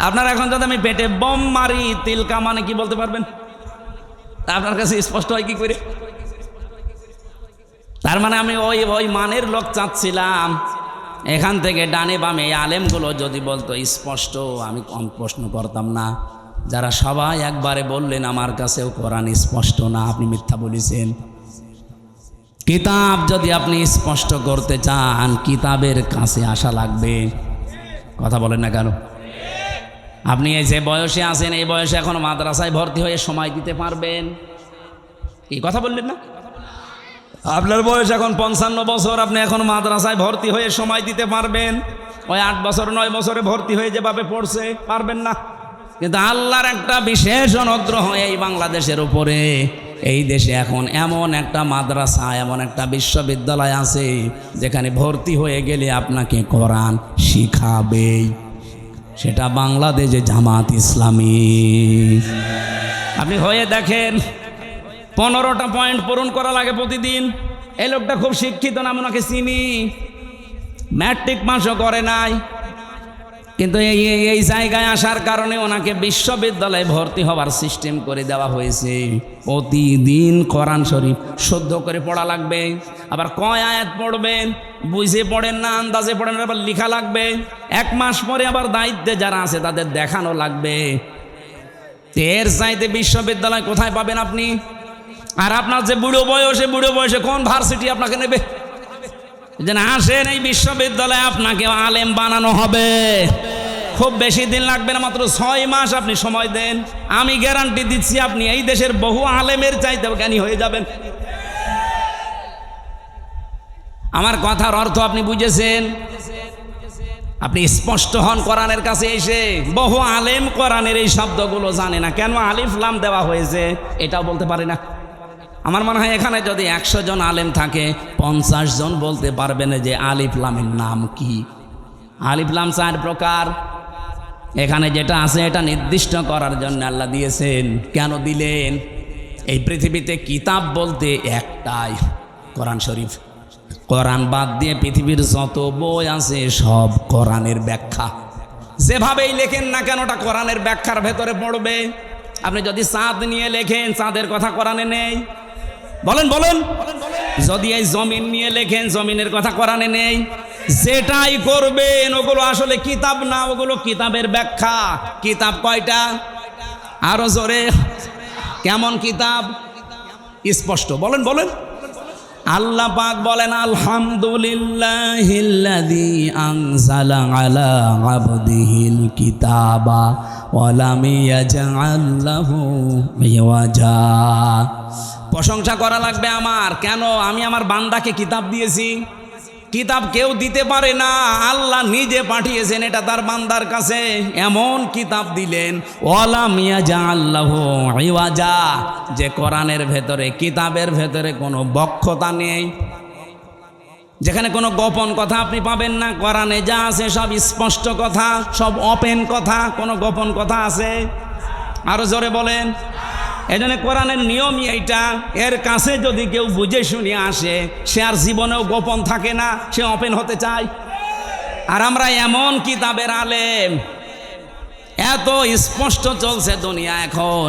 আপনার এখন যদি আমি পেটে বম মারি, তিলকা মানে কি বলতে পারবেন? আপনার কাছে স্পষ্ট হয় কি করে? তার মানে আমি ওই মানের লোক চাচ্ছিলাম। এখান থেকে ডানে বামে এই আলেমগুলো যদি বলতো স্পষ্ট, আমি কম প্রশ্ন করতাম না। যারা সবাই একবারে বললেন আমার কাছেও কোরআন স্পষ্ট না, আপনি মিথ্যা বলেছেন। কিতাব যদি আপনি স্পষ্ট করতে চান, কিতাবের কাছে আসা লাগবে। কথা বলেন না কেন? আপনি এই যে বয়সে আছেন, এই বয়সে এখন মাদ্রাসায় ভর্তি হয়ে সময় দিতে পারবেন? এই কথা বললেন না? আপনার বয়স এখন 55 বছর, আপনি এখন মাদ্রাসায় ভর্তি হয়ে সময় দিতে পারবেন? ওই 8 বছর 9 বছরে ভর্তি হয়ে যেভাবে পড়ছে, পারবেন না। কিন্তু আল্লাহর একটা বিশেষ অনুগ্রহ এই বাংলাদেশের উপরে। এই দেশে এখন এমন একটা মাদ্রাসা, এমন একটা বিশ্ববিদ্যালয় আছে যেখানে ভর্তি হয়ে গেলে আপনাকে কোরআন শিখাবেই। সেটা বাংলাদেশে জামাত ইসলামী। আপনি হয়ে দেখেন, 15টা পয়েন্ট পূরণ করা লাগে প্রতিদিন। এই লোকটা খুব শিক্ষিত না, আমি ওনাকে চিনি, ম্যাট্রিক পাসও করে নাই, কিন্তু এই জায়গায় আসার কারণে ওনাকে বিশ্ববিদ্যালয়ে ভর্তি হওয়ার সিস্টেম করে দেওয়া হয়েছে। প্রতিদিন কোরআন শরীফ শুদ্ধ করে পড়া লাগবে। আবার কয় আয়াত পড়বেন, বুঝে পড়েন না, আন্দাজে পড়েন, আবার লেখা লাগবে। 1 মাস পরে আবার দায়িত্বে যারা আছে তাদের দেখানো লাগবে। এর চাইতে বিশ্ববিদ্যালয় কোথায় পাবেন আপনি? আর আপনার যে বুড়ো বয়সে কোন ভার্সিটি আপনাকে নেবে? যেন আসেন এই বিশ্ববিদ্যালয়ে, আপনাকে আলেম বানানো হবে। খুব বেশি দিন লাগবে না, মাত্র 6 মাস আপনি সময় দেন, আমি গ্যারান্টি দিচ্ছি আপনি এই দেশের বহু আলেমের চাইতে জ্ঞানী হয়ে যাবেন। আমার কথার অর্থ আপনি বুঝেছেন? আপনি স্পষ্ট হন কোরআনের কাছে এসে। বহু আলেম কোরআনের এই শব্দগুলো জানে না, কেন আলিফ লাম দেওয়া হয়েছে এটাও বলতে পারে না। আমার মনে হয় এখানে যদি 100 জন আলেম থাকে, 50 জন বলতে পারবেন যে আলিফ লামের নাম কি। আলিফ লাম 4 প্রকার। এখানে যেটা আছে এটা নির্দিষ্ট করার জন্য আল্লাহ দিয়েছেন। কেন দিলেন? এই পৃথিবীতে কিতাব বলতে একটাই, কোরআন শরীফ। কোরআন বাদ দিয়ে পৃথিবীর যত বই আছে সব কোরআনের ব্যাখ্যা। যেভাবেই লেখেন না কেন ওটা কোরআনের ব্যাখ্যার ভেতরে পড়বে। আপনি যদি চাঁদ নিয়ে লেখেন, চাঁদের কথা কোরআনে নেই। বলেন বলেন। যদি এই জমিন নিয়ে লেখেন, জমিনের কথা কোরআনে নেই। যেটাই করবেন ওগুলো আসলে কিতাব না, ওগুলো কিতাবের ব্যাখ্যা। কিতাব কয়টা? আরো জোরে, কেমন কিতাব? স্পষ্ট বলেন বলেন। আল্লাহ পাক বলেন আলহামদুলিল্লাহিল্লাযী আনজালা আলা আবদিহিল কিতাবা ওয়া লাম ইয়াজআল লাহু ইওয়াজা। প্রশংসা করা লাগবে আমার। কেন? আমি আমার বান্দাকে কিতাব দিয়েছি। কিতাব কেউ দিতে পারে না, আল্লাহ নিজে পাঠিয়েছেন এটা তার বান্দার কাছে। এমন কিতাব দিলেন ওয়া লাম ইয়াজআল লাহু ইওয়াজা, যে কোরআনের ভেতরে, কিতাবের ভেতরে কোনো বক্ষতা নেই, যেখানে কোনো গোপন কথা আপনি পাবেন না। কোরআনে যা আছে সব স্পষ্ট কথা, সব ওপেন কথা। কোনো গোপন কথা আছে? আরো জোরে বলেন। এজন্য কোরআনের নিয়মই এইটা, এর কাছে যদি কেউ বুঝে শুনে আসে সে আর জীবনেও গোপন থাকে না, সে ওপেন হতে চায়। আর আমরা এমন কিতাবের আলেম, এত স্পষ্ট চলছে দুনিয়া এখন,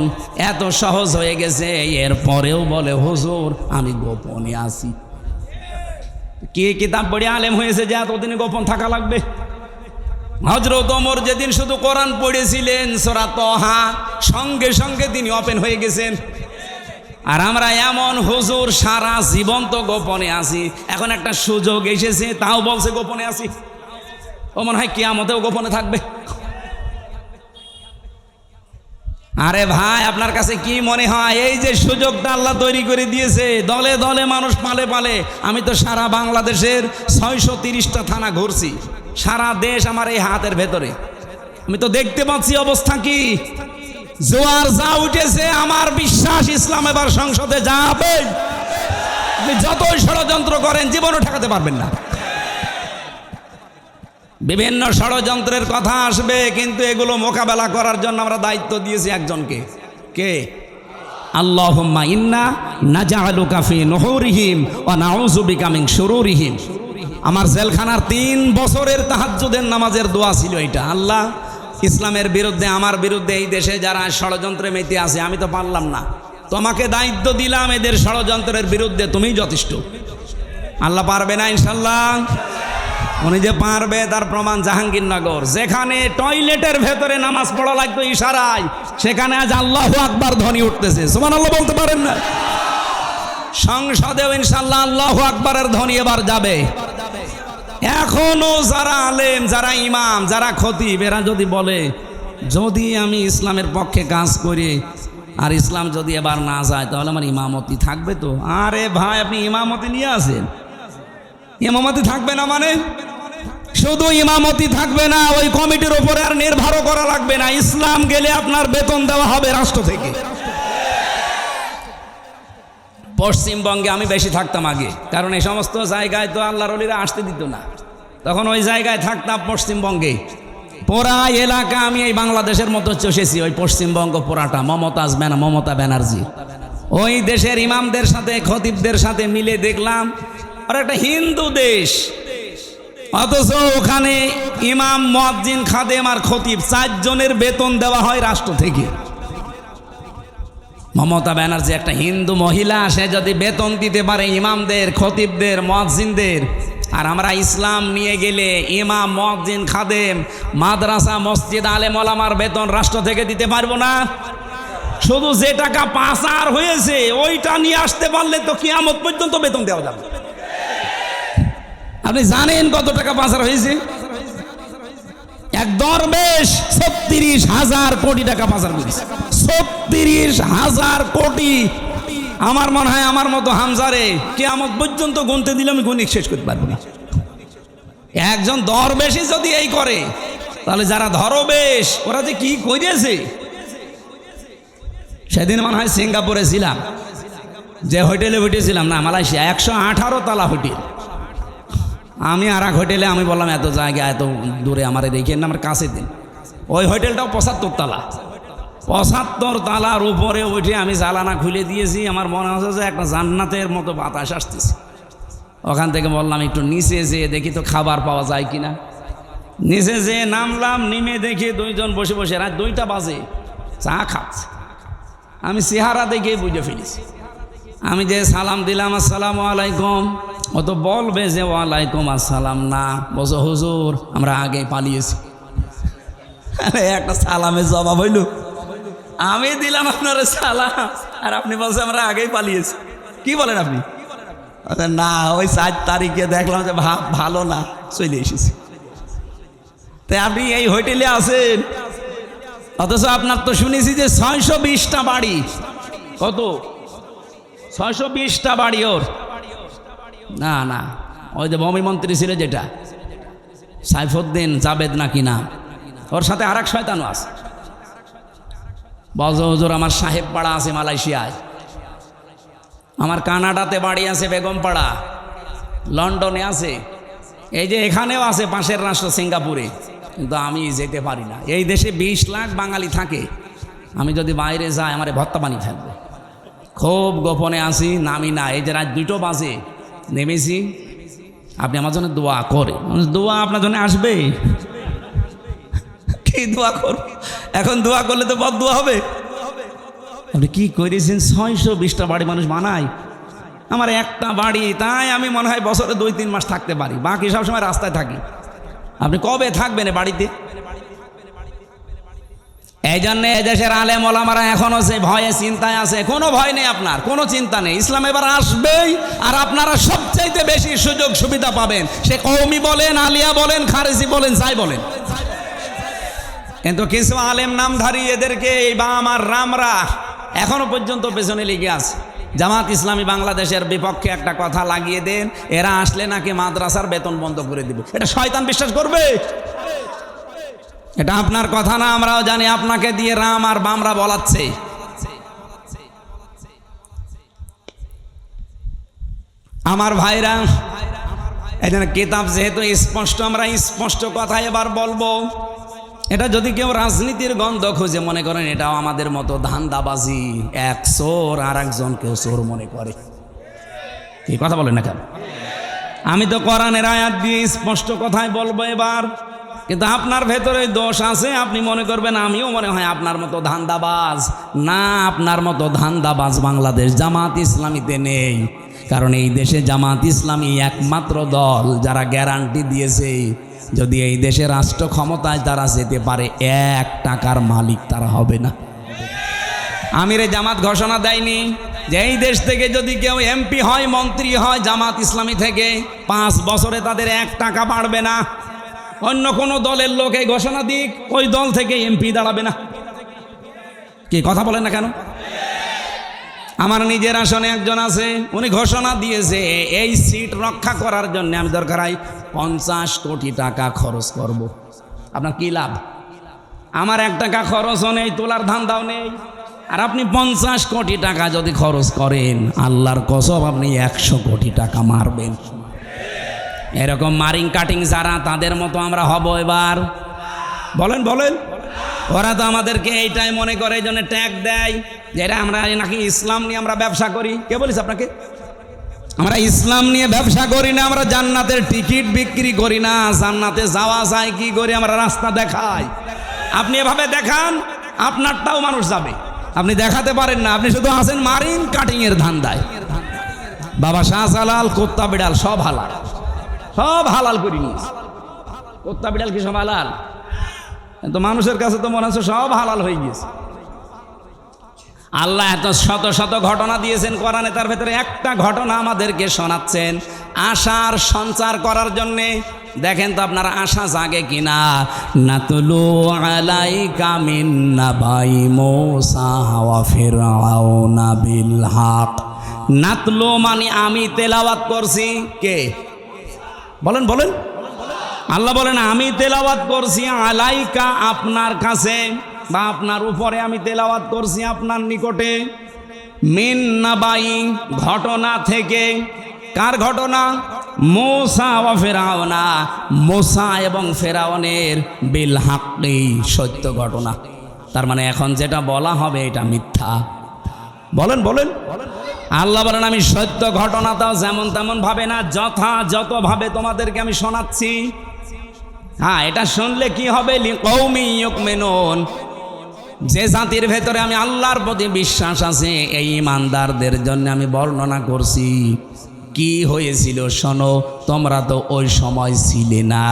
এত সহজ হয়ে গেছে, এরপরেও বলে হুজুর আমি গোপনে আছি। কি কিতাব পড়ে আলেম হয়েছে যে এতদিনে গোপন থাকা লাগবে? হযরত ওমর যেদিন শুধু কোরআন পড়েছিলেন সূরা তাহা, সঙ্গে সঙ্গে তিনি ওপেন হয়ে গেছেন। আর আমরা এমন হুজুর সারা জীবন তো গোপনে আছি, এখন একটা সুযোগ এসেছে তাও বলছে গোপনে আছি। ও মনে হয় কিয়ামতেও গোপনে থাকবে। আরে ভাই, আপনার কাছে কি মনে হয় এই যে সুযোগটা আল্লাহ তৈরি করে দিয়েছে, দলে দলে মানুষ পালে পালে। আমি তো সারা বাংলাদেশের 630টা থানা ঘুরছি, সারা দেশ আমার এই হাতের ভেতরে। আমি তো দেখতে পাচ্ছি অবস্থা কি। জোয়ার যা উঠেছে, আমার বিশ্বাস ইসলাম এবার সংসদে যাবে। আপনি যতই ষড়যন্ত্র করেন জীবনও ঠেকাতে পারবেন না। বিভিন্ন ষড়যন্ত্রের কথা আসবে, কিন্তু এগুলো মোকাবেলা করার জন্য আমরা দায়িত্ব দিয়েছি একজনকে। কে? আল্লাহুম্মা ইন্না নাজআলুকা ফি নুহুরিহিম ওয়া নাউযু বিকা মিন শুরুরিহিম। আমার জেলখানার 3 বছরের তাহাজ্জুদের নামাজের দোয়া ছিল এটা। আল্লাহ, ইসলামের বিরুদ্ধে, আমার বিরুদ্ধে এই দেশে যারা ষড়যন্ত্রে মেতে আছে, আমি তো পারলাম না, তোমাকে দায়িত্ব দিলাম এদের ষড়যন্ত্রের বিরুদ্ধে, তুমিই যথেষ্ট। আল্লাহ পারবে না ইনশাল্লাহ? উনি যে পারবে তার প্রমাণ জাহাঙ্গীরনগর, যেখানে টয়লেটের ভেতরে নামাজ পড়া লাগতো ইশারায়, সেখানে আজ আল্লাহু আকবার ধ্বনি উঠতেছে। সুবহানাল্লাহ বলতে পারেন না? সংসদেও ইনশাআল্লাহ আল্লাহু আকবারের ধ্বনি এবার যাবে। এখনো যারা আলেম, যারা ইমাম, যারা খতিব, এরা যদি বলে যদি আমি ইসলামের পক্ষে কাজ করি আর ইসলাম যদি এবার না যায় তাহলে আমার ইমামতি থাকবে তো? আরে ভাই, আপনি ইমামতি নিয়ে আসেন, ইমামতি থাকবে না মানে? শুধু ইমামতি থাকবে না, ওই কমিটির উপরে আর নির্ভরও করা লাগবে না। ইসলাম গেলে আপনার বেতন দেওয়া হবে রাষ্ট্র থেকে। পশ্চিমবঙ্গে আমি বেশি থাকতাম আগে, কারণ এই সমস্ত জায়গায় তো আল্লাহর ওলিরা আসতে দিত না। তখন ওই জায়গায় থাকতাম পশ্চিমবঙ্গে। পুরা এলাকা আমি এই বাংলাদেশের মতো চষেছি, ওই পশ্চিমবঙ্গ পুরাটা। মমতা ব্যানার্জি ওই দেশের ইমামদের সাথে, খতিবদের সাথে মিলে দেখলাম আর একটা হিন্দু দেশ, অথচ ওখানে ইমাম, মুয়াজ্জিন, খাদেম আর খতিব 4 জনের বেতন দেওয়া হয় রাষ্ট্র থেকে। মমতা ব্যানার্জি একটা হিন্দু মহিলা, সে যদি বেতন দিতে পারে ইমামদের, খতিবদের, মুয়াজ্জিনদের, আর আমরা ইসলাম নিয়ে গেলে ইমাম, মুয়াজ্জিন, খাদেম, মাদ্রাসা, মসজিদ, আলেম ওলামার বেতন রাষ্ট্র থেকে দিতে পারবো না? শুধু যে টাকা পাচার হয়েছে ওইটা নিয়ে আসতে পারলে তো কিয়ামত পর্যন্ত বেতন দেওয়া যাবে। আপনি জানেন কত টাকা পাচার হয়েছে? এক দরবেশ 36,000 কোটি টাকা পাচার করেছে। 36,000 কোটি। আমার মনে হয় আমার মতো হামজারে কিয়ামত পর্যন্ত গুনতে দিলে আমি গণিত শেষ করতে পারবো না। একজন দরবেশই যদি এই করে, তাহলে যারা ধরবেশ ওরা যে কি করেছে। সেদিন মনে হয় সিঙ্গাপুরে ছিলাম, যে হোটেলে উঠেছিলাম না, মালয়েশিয়া, 118 তলা হোটেল। আমি আর এক হোটেলে, আমি বললাম এত জায়গা এত দূরে আমার রেখে না, আমার কাছে দিন। ওই হোটেলটাও 75 তলা। 75 তলার উপরে উঠে আমি জানালা খুলে দিয়েছি, আমার মনে হচ্ছে যে একটা জান্নাতের মতো বাতাস আসতেছে। ওখান থেকে বললাম একটু নিচে যেয়ে দেখি তো খাবার পাওয়া যায় কিনা। নিচে যেয়ে নামলাম, নেমে দেখি 2 জন বসে বসে, রাত 2টা বাজে চা খাচ্ছে। আমি চেহারা দেখে বুঝে ফেলেছি। আমি যে সালাম দিলাম, আসসালামু আলাইকুম, ও তো বলবে যে ওয়ালাইকুম আসসালাম না, বলছো হুজুর আমরা আগে পালিয়েছি। আরে একটা সালামের জবাব হইল, আমি দিলাম আপনার সালাম আর আপনি বলছেন আমরা আগেই পালিয়েছি। কি বলেন আপনি? না, ওই 4 তারিখে দেখলাম যে ভালো না, চলে এসেছি। তাই আপনি এই হোটেলে আছেন, অথচ আপনার তো শুনেছি যে 620টা বাড়ি। কত? 620টা বাড়ি ওর। না না, ওই যে ভূমি মন্ত্রী ছিল যেটা সাইফুদ্দিন জাবেদ নাকি না, ওর সাথে আর এক শয়তানও আছে। বলছো হুজুর আমার সাহেব পাড়া আছে মালয়েশিয়ায়, আমার কানাডাতে বাড়ি আছে বেগমপাড়া, লন্ডনে আছে, এই যে এখানেও আছে পাশের রাষ্ট্র সিঙ্গাপুরে, কিন্তু আমি যেতে পারি না। এই দেশে 20 লাখ বাঙালি থাকে, আমি যদি বাইরে যাই আমার ভত্তা পানি ফেলবে। খুব গোপনে আসি, নামি না। এই যে রাত 2টো বাজে নেমেছি, আপনি আমার জন্য দোয়া করে। দোয়া আপনার জন্য আসবে, কি দোয়া করব? এখন দোয়া করলে তো বদ দোয়া হবে। আপনি কি করেছেন? 620টা বাড়ি মানুষ বানায়, আমার একটা বাড়ি, তাই আমি মনে হয় বছরে 2-3 মাস থাকতে পারি, বাকি সব সময় রাস্তায় থাকি। আপনি কবে থাকবেন বাড়িতে? এই জন্য এদেশের আলেম ওলামারা এখনো সে ভয়ে চিন্তায় আছে। কোনো ভয় নেই, আপনার কোনো চিন্তা নেই। ইসলাম এবার আসবেই, আর আপনারা সবচাইতে বেশি সুযোগ সুবিধা পাবেন, সে কওমি বলেন, আলিয়া বলেন, খারেজি বলেন, যাই বলেন। কিন্তু কিছু আলেম নামধারী এদেরকে বা আমার রামরা এখনো পর্যন্ত পেছনে লেগে আছে। জামাত ইসলামী বাংলাদেশের বিপক্ষে একটা কথা লাগিয়ে দেন, এরা আসলে নাকি মাদ্রাসার বেতন বন্ধ করে দিব। এটা শয়তান বিশ্বাস করবে? এটা আপনার কথা না, আমরাও জানি। আপনাকে দিয়ে রাম আর বামরা বলাচ্ছে। আমার ভাইরা, এখানে কিতাব যেহেতু স্পষ্ট, আমরা স্পষ্ট কথা এবার বলবো। এটা যদি কেউ রাজনীতির গন্ধ খুঁজে মনে করেন এটাও আমাদের মতো ধান্দাবাজি, এক চোর আর একজনকেও চোর মনে করে। কি কথা বলেন না কেন? আমি তো কোরআনের আয়াত দিয়ে স্পষ্ট কথাই বলবো এবার, কিন্তু আপনার ভেতরে দোষ আছে। আপনি মনে করবেন আমিও মনে হয় আপনার মতো ধান্দাবাজ। না, আপনার মতো ধান্দাবাজ বাংলাদেশ জামাত ইসলামীতে নেই। কারণ এই দেশে জামাত ইসলামী একমাত্র দল যারা গ্যারান্টি দিয়েছে যদি এই দেশে রাষ্ট্র ক্ষমতায় তারা যেতে পারে, 1 টাকার মালিক তারা হবে না। আমিরে জামাত ঘোষণা দেয়নি যে এই দেশ থেকে যদি কেউ এমপি হয়, মন্ত্রী হয় জামাত ইসলামী থেকে, 5 বছরে তাদের 1 টাকা বাড়বে না। অন্য কোনো দলের লোক এই ঘোষণা দিক, ওই দল থেকে এমপি দাঁড়াবে না। কি কথা বলেন না কেন? আমার নিজের আসনে একজন আছে, উনি ঘোষণা দিয়েছে এই সিট রক্ষা করার জন্য আমি দরকার হয় 50 কোটি টাকা খরচ করব। আপনার কি লাভ? আমার 1 টাকা খরচও নেই, তোলার ধান্দাও নেই। আর আপনি 50 কোটি টাকা যদি খরচ করেন, আল্লাহর কসম আপনি 100 কোটি টাকা মারবেন। এরকম মারিং কাটিং যারা, তাদের মতো আমরা হব এবার। বলেন বলেন। ওরা তো আমাদেরকে এইটাই মনে করে, এই জন্য ট্যাগ দেয় যেটা আমরা নাকি ইসলাম নিয়ে আমরা ব্যবসা করি। কে বলিস আপনাকে? আমরা ইসলাম নিয়ে ব্যবসা করি না, আমরা জান্নাতের টিকিট বিক্রি করি না। জান্নাতে যাওয়া যায় কি করে? আমরা রাস্তা দেখাই। আপনি এভাবে দেখান, আপনারটাও মানুষ যাবে। আপনি দেখাতে পারেন না, আপনি শুধু আছেন মারিং কাটিং এর ধান্দায়। বাবা শাহজালাল কুত্তা বিড়াল সব হালাল, সব হালাল করে নিয়েছে। কুত্তা বিড়াল কি সব হালাল? তো মানুষের কাছে তো মনে হচ্ছে সব হালাল হয়ে গিয়েছে। আল্লাহ এত শত শত ঘটনা দিয়েছেন কোরআনে, তার ভেতরে একটা ঘটনা আমাদেরকে শোনাচ্ছেন আশার সঞ্চার করার জন্যে। দেখেন তো আপনার আশা জাগে কিনা। নাতলু আলাইকা মিন নাবাই মূসা ওয়া ফিরআউনা বিল হক। নাতলু মানে আমি তেলাওয়াত করছি। কে বলেন বলেন? আল্লাহ বলেন আমি তেলাওয়াত করছি আলাইকা, আপনার কাছে বা আপনার উপরে আমি তেলাওয়াত করছি আপনার নিকটে। মিন নাবাই, ঘটনা থেকে। কার ঘটনা? মূসা ওয়া ফিরআউনা, মূসা এবং ফেরাউনের বিল হাক্কি, সত্য ঘটনা। তার মানে এখন যেটা বলা হবে এটা মিথ্যা। বলেন বলেন। আল্লাহ বলেন আমি সত্য ঘটনাটাও যেমন তেমন ভাবে না, যথাযথভাবে তোমাদেরকে আমি শোনাচ্ছি। হ্যাঁ, এটা শুনলে কি হবে? লিকৌমি ইউমিনুন, যে জাতির ভেতরে আমি আল্লাহর প্রতি বিশ্বাস আছে এই ইমানদারদের জন্য আমি বর্ণনা করছি। কি হয়েছিল শোনো, তোমরা তো ওই সময় ছিলে না।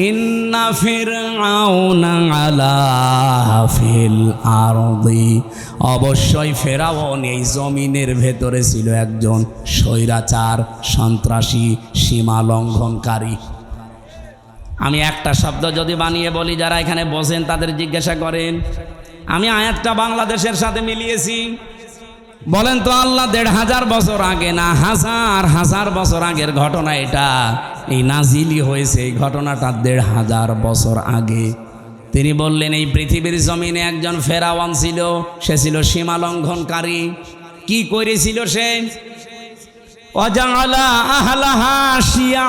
ইন্না ফিরআউনা আলা ফিল আরদি, অবশ্যই ফেরাউন এই জমিনের ভেতরে ছিল একজন স্বৈরাচার, সন্ত্রাসী, সীমা লঙ্ঘনকারী। আমি একটা শব্দ যদি বানিয়ে বলি, যারা এখানে বসেন তাদের জিজ্ঞাসা করেন, আমি আয়াতটা বাংলাদেশের সাথে মিলিয়েছি, বলেন তো আল্লাহ ১৫০০ বছর আগে না হাজার হাজার বছর আগের ঘটনা এটা? এই নাজিলি হয়েছে এই ঘটনাটা ১৫০০ বছর আগে। তিনি বললেন এই পৃথিবীর জমিনে একজন ফেরাউন ছিল, সে ছিল সীমা লঙ্ঘনকারী। কি করেছিল সে? ওয়াজআলা আহলাহা শিয়া,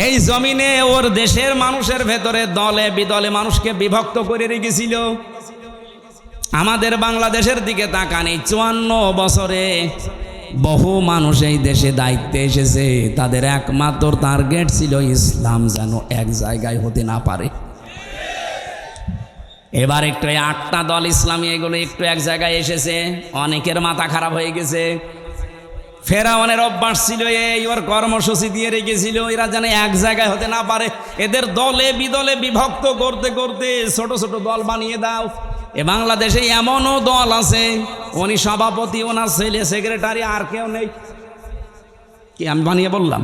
এই জমিনে ওর দেশের মানুষের ভেতরে দলে বিদলে মানুষকে বিভক্ত করে রেখেছিল। আমাদের বাংলাদেশের দিকে তাকান, এই ৫৪ বছরে বহু মানুষ এই দেশে দায়িত্বে এসেছে, তাদের একমাত্র টার্গেট ছিল ইসলাম যেন এক জায়গায় হতে না পারে। এবার একটু ৮টা দল ইসলামী এগুলো একটু এক জায়গায় এসেছে, অনেকের মাথা খারাপ হয়ে গেছে। ফেরাউনের অভ্যাস ছিল এই, ওর কর্মসূচি দিয়ে রেখেছিল এরা যেন এক জায়গায় হতে না পারে, এদের দলে বিদলে বিভক্ত করতে করতে ছোট ছোট দল বানিয়ে দাও। এ বাংলাদেশে এমনও দল আছে, উনি সভাপতি, ওনার ছেলে সেক্রেটারি, আর কেউ নেই। কি আমি বানিয়ে বললাম?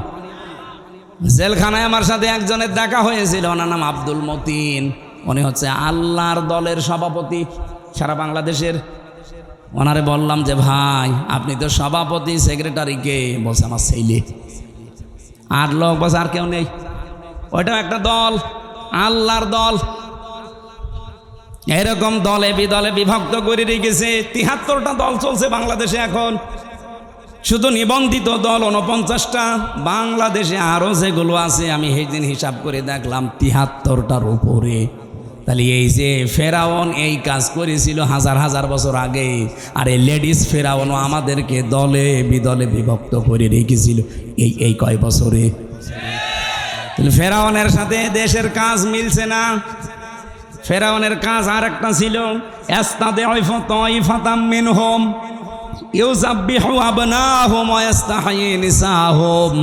জেলখানায় আমার সাথে একজনের দেখা হয়েছিল, ওনার নাম আব্দুল মতিন, উনি হচ্ছে আল্লাহর দলের সভাপতি সারা বাংলাদেশের। ওনারে বললাম যে ভাই আপনি তো সভাপতি, সেক্রেটারি কে? বলছে আমার ছেলে। আর লোক বলছে আর কেউ নেই। ওইটাও একটা দল, আল্লাহর দল। এরকম দলে বিদলে বিভক্ত করে রেখেছে। ৭৩টা দল চলছে বাংলাদেশে এখন, শুধু নিবন্ধিত দল ৪৯টা। বাংলাদেশে আরও যেগুলো আছে আমি সেই দিন হিসাব করে দেখলাম ৭৩টার উপরে। তাহলে এই যে ফেরাউন এই কাজ করেছিল হাজার হাজার বছর আগে, আর এই লেডিস ফেরাউনও আমাদেরকে দলে বিদলে বিভক্ত করে রেখেছিল এই কয় বছরে। তাহলে ফেরাউনের সাথে দেশের কাজ মিলছে না। ফেরাউনের কাজ আর একটা ছিল, ইস্তাদিফু তাইফাতাম মিনহুম ইউযাব্বিহু আবনাহুম ওয়া ইস্তাহয়ী নিসাহুম।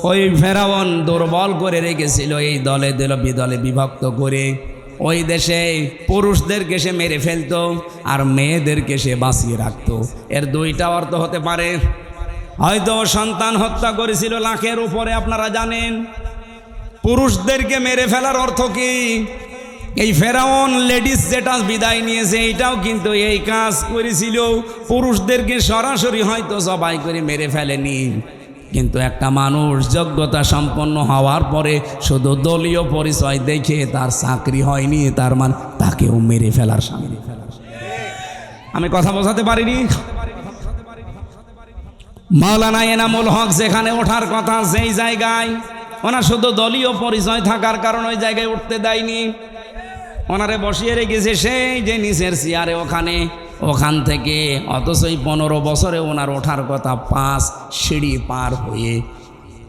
ওই ফেরাউন দুর্বল করে রেখেছিল এই দলে দলে বিদলে বিভক্ত করে। ওই দেশে পুরুষদেরকে সে মেরে ফেলতো আর মেয়েদেরকে সে বাঁচিয়ে রাখতো। এর দুইটা অর্থ হতে পারে, হয়তো সন্তান হত্যা করেছিল লাখের উপরে, আপনারা জানেন। পুরুষদেরকে মেরে ফেলার অর্থ কি? এই ফেরাউন লেডিস যেটা বিদায় নিয়েছে এইটাও কিন্তু এই কাজ করেছিল, পুরুষদেরকে সরাসরি হয়তো জবাই করে মেরে ফেলেনি, কিন্তু একটা মানুষ যোগ্যতা সম্পন্ন হওয়ার পরে শুধু দলীয় পরিচয় দেখে তার চাকরি হয়নি, তার মানে তাকেও মেরে ফেলার সামিল। আমি কথা বোঝাতে পারিনি? মাওলানা এনামুল হক যেখানে ওঠার কথা সেই জায়গায় ওনার শুধু দলীয় পরিচয় থাকার কারণে ওই জায়গায় উঠতে দেয়নি, ওনারে বসিয়ে রেখেছে সেই যে নিচের চেয়ারে ওখানে। ওখান থেকে অথচ 15 বছরে ওনার ওঠার কথা 5 সিঁড়ি পার হয়ে।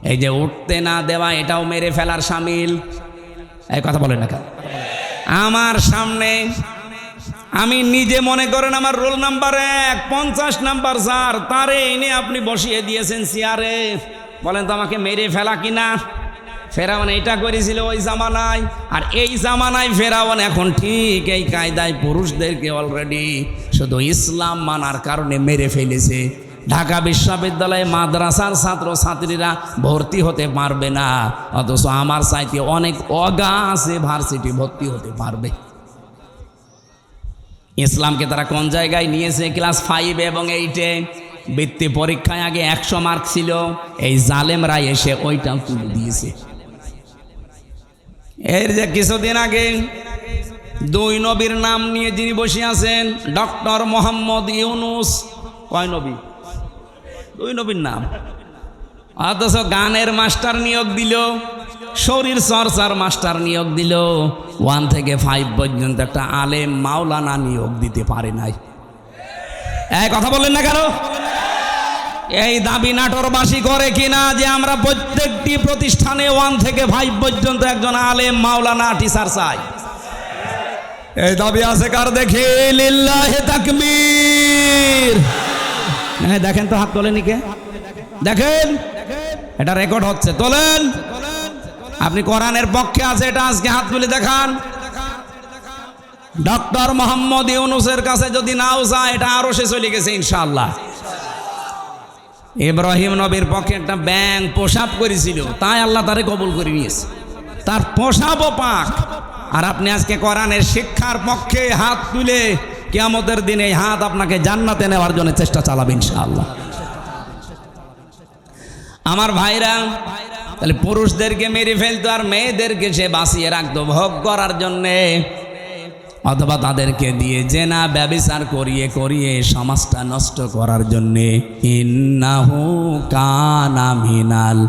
এই যে উঠতে না দেওয়া এটাও মেরে ফেলার সামিল। এই কথা বলেন না কেন? আমার সামনে আমি নিজে মনে করেন আমার রোল নাম্বার 1, 50 নাম্বার স্যার, তারে এনে আপনি বসিয়ে দিয়েছেন চেয়ারে, বলেন তো আমাকে মেরে ফেলা কিনা? ফেরাউন এটা করেছিল ওই জামানায়, আর এই জামানায় ফেরাউন এখন ঠিক এই কায়দায় পুরুষদেরকে অলরেডি শুধু ইসলাম মানার কারণে মেরে ফেলেছে। ঢাকা বিশ্ববিদ্যালয়ে মাদ্রাসার ছাত্র ছাত্রীরা ভর্তি হতে পারবে না, অথচ আমার চাইতে অনেক অগা আছে ভার্সিটি ভর্তি হতে পারবে। ইসলামকে তারা কোন জায়গায় নিয়েছে? ক্লাস 5 এবং 8-এ বৃত্তি পরীক্ষায় আগে 100 মার্ক ছিল, এই জালেমরা এসে ওইটাও তুলে দিয়েছে। এর যে কিছুদিন আগে 2 নবীর নাম নিয়ে যিনি বসে আছেন, ডক্টর মোহাম্মদ ইউনুস, কয় নবী? 2 নবীর নাম, অথচ গানের মাস্টার নিয়োগ দিল, শরীর চর্চার মাস্টার নিয়োগ দিল, 1 থেকে 5 পর্যন্ত একটা আলেম মাওলানা নিয়োগ দিতে পারে নাই। এই কথা বললেন না কেন? এই দাবি নাটোরবাসী করে কিনা যে আমরা প্রত্যেকটি প্রতিষ্ঠানে 1 থেকে 5 পর্যন্ত একজন আলেম মাওলানা টিচার চাই? এই দাবি আছে কার? দেখে লিল্লাহি তাকবীর। দেখেন তো হাত তোলেনি কে? দেখেন এটা রেকর্ড হচ্ছে, তোলেন। আপনি কোরআনের পক্ষে আছে এটা আজকে হাত তুলে দেখান। ডক্টর মোহাম্মদ ইউনূসের কাছে যদি নাও যায় এটা আরো সে চলে গেছে ইনশাআল্লাহ। ইব্রাহিম নবীর পক্ষে একটা ব্যাঙ পেশাব করেছিল, তাই আল্লাহ তারে কবুল করে নিয়েছে, তার পেশাবও পাক। আর আপনি আজকে কোরআনের শিক্ষার পক্ষে হাত তুলে কিয়ামতের দিনে এই হাত আপনাকে জান্নাতে নেওয়ার জন্য চেষ্টা চালাবে ইনশাআল্লাহ। আমার ভাইরা, তাহলে পুরুষদেরকে মেরে ফেলতো আর মেয়েদেরকে সে বাঁচিয়ে রাখতো ভোগ করার জন্যে, অথবা তাদেরকে দিয়ে জেনা ব্যভিচার করিয়ে করিয়ে সমাজটা নষ্ট করার জন্যে। ইন্নাহু কানা মিনাল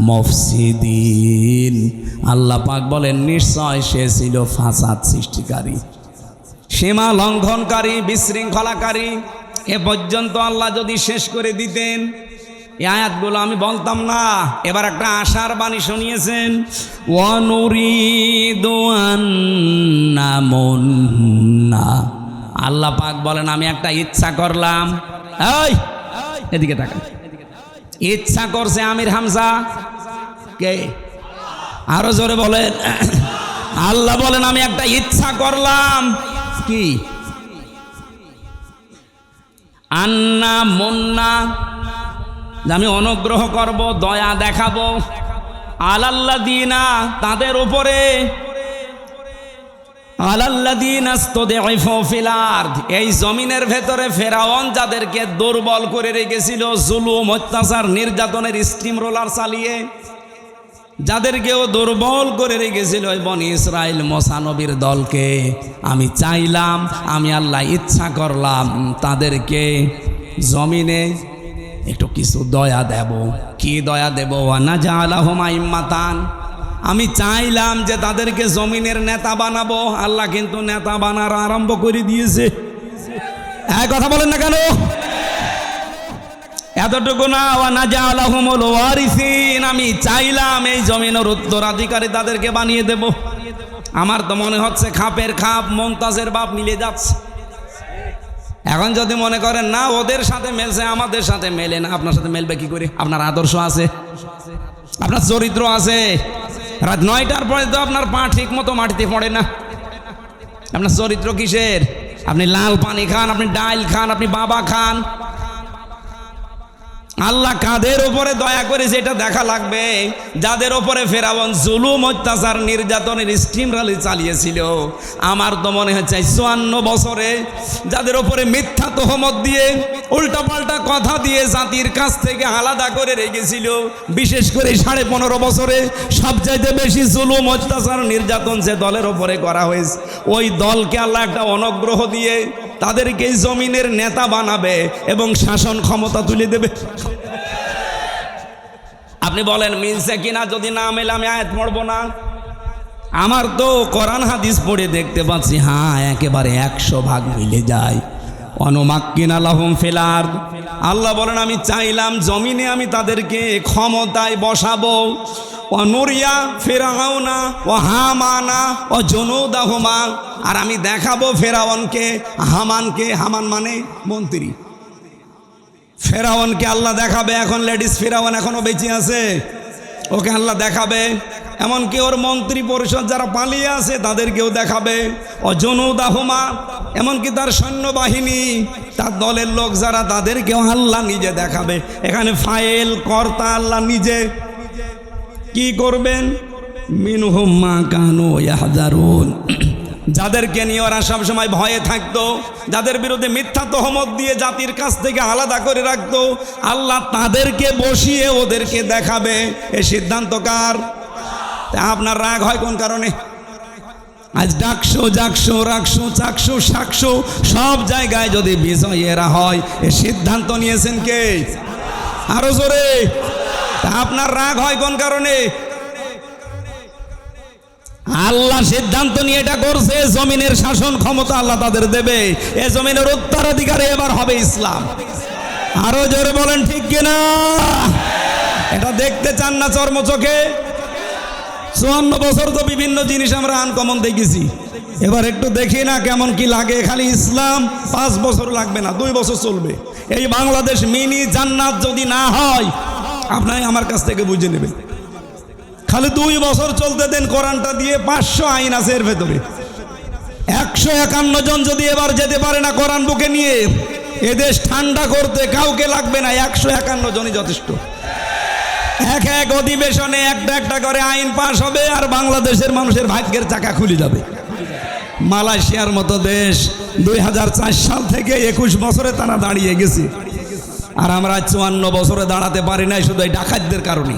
মুফসিদিন, আল্লাহ পাক বলেন নিশ্চয় সে ছিল ফাসাদ সৃষ্টিকারী, সীমা লঙ্ঘনকারী, বিশৃঙ্খলাকারী। এ পর্যন্ত আল্লাহ যদি শেষ করে দিতেন এই আয়াতগুলো আমি বলতাম না। এবার একটা আশার বাণী শুনিয়েছেন, ওয়ানুরিদু আন্নামুন্না, আল্লাহ পাক বলেন আমি একটা ইচ্ছা করলাম। এই এদিকে তাকান, ইচ্ছা করছে আমির হামজা কে? আরো জোরে বলেন। আল্লাহ বলেন আমি একটা ইচ্ছা করলাম, কি? আন্না মুন্না, আমি অনুগ্রহ করব, দয়া দেখাবো, আলাল্লাযীনা, তাদের উপরে, আলাল্লাযীনা ইসতুদঈফু ফিল আরদ, এই জমিনের ভেতরে ফেরাউন যাদেরকে দুর্বল করে রেখেছিল, জুলুম, অত্যাচার, নির্যাতনের স্টিম রোলার চালিয়ে যাদেরকেও দুর্বল করে রেখেছিল ওই বনি ইসরাইল মুসা নবীর দলকে, আমি চাইলাম, আমি আল্লাহ ইচ্ছা করলাম তাদেরকে জমিনে একটু কিছু দয়া দেব। কি দয়া দেব? ওয়ানাজআলাহুম আইম্মাতান, আমি চাইলাম যে তাদেরকে জমিনের নেতা বানাবো। আল্লাহ কিন্তু নেতা বানার আরম্ভ করে দিয়েছে। এই কথা বলেন না কেন? এতটুকু না, ওয়ানাজআলাহুমুল ওয়ারিসিন, আমি চাইলাম এই জমিনের উত্তরাধিকারী তাদেরকে বানিয়ে দেব। আমার তো মনে হচ্ছে খাপের খাপ মুমতাজের বাপ মিলে যাচ্ছে। এখন যদি মনে করেন না ওদের সাথে মেলছে, আমাদের সাথে মেলে না, আপনার সাথে মেলবে কি করে? আপনার আদর্শ আছে, আপনার চরিত্র আছে। রাত 9টার পরে তো আপনার পা ঠিক মতো মাটিতে পড়ে না। আপনার চরিত্র কিসের? আপনি লাল পানি খান, আপনি ডাইল খান, আপনি বাবা খান। আল্লাহ কাদের উপরে দয়া করেছে এটা দেখা লাগবে। যাদের উপরে ফেরাউন জুলুম, অত্যাচার, নির্যাতনের স্টিম রালি চালিয়েছিল, আমার তো মনে হচ্ছে 54 বছরে যাদের উপরে মিথ্যা তহমত দিয়ে উল্টাপাল্টা কথা দিয়ে জাতির কাছ থেকে আলাদা করে রেখেছিল, বিশেষ করে 15.5 বছরে সবচাইতে বেশি জুলুম, অত্যাচার, নির্যাতন যে দলের উপরে করা হয়েছে, ওই দলকে আল্লাহ একটা অনুগ্রহ দিয়ে তাদেরকে জমিনের নেতা বানাবে এবং শাসন ক্ষমতা তুলে দেবে। আপনি বলেন মিলছে কিনা? যদি না মেলে আমি আয়াত পড়বো না। আমার তো কোরআন হাদিস পড়ে দেখতে পাচ্ছি, হ্যাঁ একেবারে 100% মিলে যায়। অনুমাক্কিনা লাহুম ফিল আরদ, আল্লাহ বলেন আমি চাইলাম জমিনে আমি তাদেরকে ক্ষমতায় বসাবো। অনুরিয়া ফিরআউনা ও হামানা ও জুনুদাহুমা, আর আমি দেখাবো ফেরাউনকে, হামানকে, হামান মানে মন্ত্রী, ফেরাউনকে আল্লাহ দেখাবে। এখন লেডিস ফেরাউন এখনো বেঁচে আছে, ওকে আল্লাহ দেখাবে। এমনকি ওর মন্ত্রী পরিষদ যারা পালিয়ে আছে তাদেরকেও দেখাবে। ও জুনুদাহুমা, এমনকি তার সৈন্যবাহিনী, তার দলের লোক যারা, তাদেরকেও আল্লাহ নিজে দেখাবে। এখানে ফাইল কর্তা আল্লাহ নিজে। কি করবেন? মিনহুম মা কানু ইয়াহযারুন, যাদেরকে নিয়ে ওরা সবসময় ভয়ে থাকতো, যাদের বিরুদ্ধে মিথ্যা তহমত দিয়ে জাতির কাছ থেকে আলাদা করে রাখতো, আল্লাহ তাদেরকে বসিয়ে ওদেরকে দেখাবে। এই সিদ্ধান্ত কার? আপনার রাগ হয় কোন কারণে? আজ ডাকশো, জাকশো, রাকশো, চাকশো, শাকশো সব জায়গায় যদি বিজয়েরা হয়, এই সিদ্ধান্ত নিয়েছেন কে? আরো জোরে। আপনার রাগ হয় কোন কারণে? আল্লাহ সিদ্ধান্ত নিয়ে এটা করছে, জমিনের শাসন ক্ষমতা আল্লাহ তাদের দেবে। এ জমিনের উত্তরাধিকারী এবার হবে ইসলাম। আরো জোরে বলেন ঠিক কিনা? এটা দেখতে চান না চর্ম চোখে? 54 বছর তো বিভিন্ন জিনিস আমরা আনকমন দেখেছি, এবার একটু দেখি না কেমন কি লাগে। খালি ইসলাম 5 বছর লাগবে না, 2 বছর চলবে। এই বাংলাদেশ মিনি জান্নাত যদি না হয় আপনাই আমার কাছ থেকে বুঝে নেবেন। খালি 2 বছর চলতে দেন কোরআনটা দিয়ে, 500 আইন আছে এর ভেতরে। 151 জন যদি এবার যেতে পারে না কোরআন বুকে নিয়ে, এদেশ ঠান্ডা করতে কাউকে লাগবে না, 151 জনই যথেষ্ট। এক অধিবেশনে একটা একটা করে আইন পাশ হবে, আর বাংলাদেশের মানুষের ভাগ্যের চাকা খুলে যাবে। মালয়েশিয়ার মতো দেশ 2004 সাল থেকে 21 বছরে তারা দাঁড়িয়ে গেছে, আর আমরা 54 বছরে দাঁড়াতে পারি নাই, শুধু এই ডাকাতদের কারণে।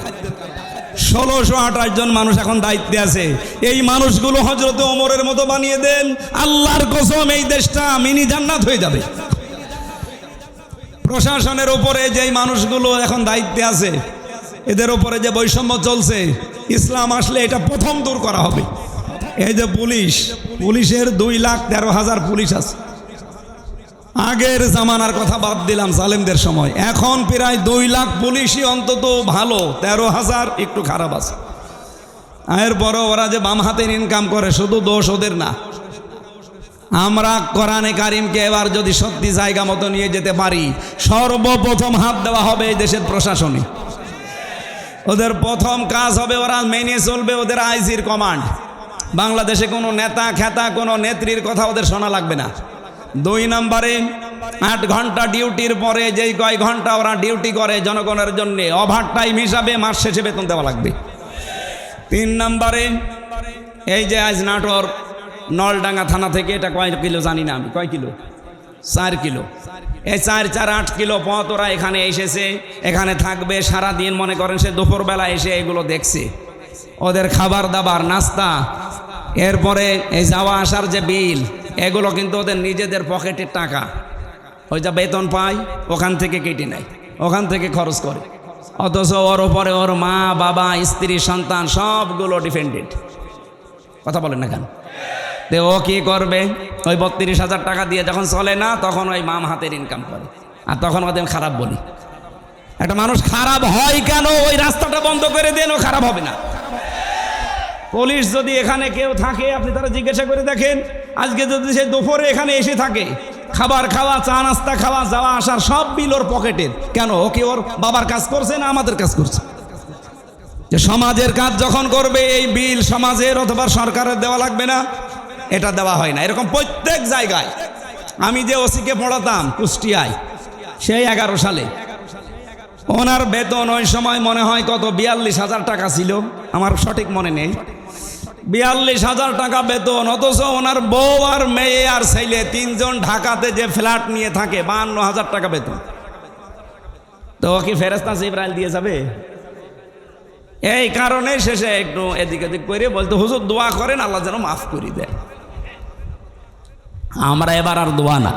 1628 জন মানুষ এখন দায়িত্বে আছে। এই মানুষগুলো হযরতে ওমরের মতো বানিয়ে দেন, আল্লাহর কসম এই দেশটা মিনি জান্নাত হয়ে যাবে। প্রশাসনের উপরে যেই মানুষগুলো এখন দায়িত্বে আছে, এদের উপরে যে বৈষম্য চলছে, ইসলাম আসলে এটা প্রথম দূর করা হবে। এই যে পুলিশের 2,13,000 পুলিশ আছে। আগের জামানার কথা বাদ দিলাম, জালেমদের সময়, এখন প্রায় 2 লাখ পুলিশই অন্তত ভালো, 13,000 একটু খারাপ আছে। এরপরও ওরা যে বাম হাতের ইনকাম করে, শুধু দোষ ওদের না। আমরা কোরআনে কারিমকে এবার যদি সত্যি জায়গা মতো নিয়ে যেতে পারি, সর্বপ্রথম হাত দেওয়া হবে এই দেশের প্রশাসনে। ওদের প্রথম কাজ হবে, ওরা মেনে চলবে ওদের আইজির কমান্ড। বাংলাদেশে কোনো নেতা খেতা কোনো নেত্রীর কথা ওদের শোনা লাগবে না। 2 নম্বরে 8 ঘন্টা ডিউটির পরে যেই কয় ঘন্টা ওরা ডিউটি করে জনগণের জন্য, ওভার টাইম হিসাবে মাস শেষে বেতন দেওয়া লাগবে। 3 নম্বরে এই যে আজ নাটোর নলডাঙ্গা থানা থেকে, এটা কয় কিলো জানি না আমি, কয় কিলো, 4 কিলো, এই 4-8 কিলো পথ ওরা এখানে এসেছে, এখানে থাকবে সারাদিন। মনে করেন সে দুপুরবেলা এসে এগুলো দেখছে, ওদের খাবার দাবার নাস্তা, এরপরে এই যাওয়া আসার যে বিল, এগুলো কিন্তু ওদের নিজেদের পকেটের টাকা। ওই যা বেতন পায় ওখান থেকে কেটে নেয়, ওখান থেকে খরচ করে। অথচ ওর ওপরে ওর মা বাবা স্ত্রী সন্তান সবগুলো ডিপেন্ডেন্ট। কথা বলেন না কেন? তো ও কী করবে? ওই 32,000 টাকা দিয়ে যখন চলে না, তখন ওই মাম হাতের ইনকাম করে, আর তখন ওদের খারাপ বলি। একটা মানুষ খারাপ হয় কেন? ওই রাস্তাটা বন্ধ করে দেন, ও খারাপ হবে না। পুলিশ যদি এখানে কেউ থাকে, আপনি তারা জিজ্ঞাসা করে দেখেন, আজকে যদি সে দুপুরে এখানে এসে থাকে, খাবার খাওয়া, চা নাস্তা খাওয়া, যাওয়া আসার সব বিল ওর পকেটের। কেন? ও কি ওর বাবার কাজ করছে না আমাদের কাজ করছে? যে সমাজের কাজ যখন করবে, এই বিল সমাজের অথবা সরকারের দেওয়া লাগবে না, এটা দেওয়া হয় না। এরকম প্রত্যেক জায়গায়। আমি যে ওসিকে পড়াতাম কুষ্টিয়ায়, সেই 11 সালে, ওনার বেতন ওই সময় মনে হয় কত 42,000 টাকা ছিল, আমার সঠিক মনে নেই। 42,000 টাকা বেতন, অথচ ওনার বউ আর মেয়ে আর ছেলে 3 জন ঢাকাতে যে ফ্ল্যাট নিয়ে থাকে, 52,000 টাকা বেতন। তো কি ফেরেশতা জিবরাইল দিয়ে যাবে? এই কারণে শেষে একটু এদিক এদিক করে বলতে, হুজুর দোয়া করেন আল্লাহ যেন মাফ করে দেয়। আমরা এবার আর দোয়া না,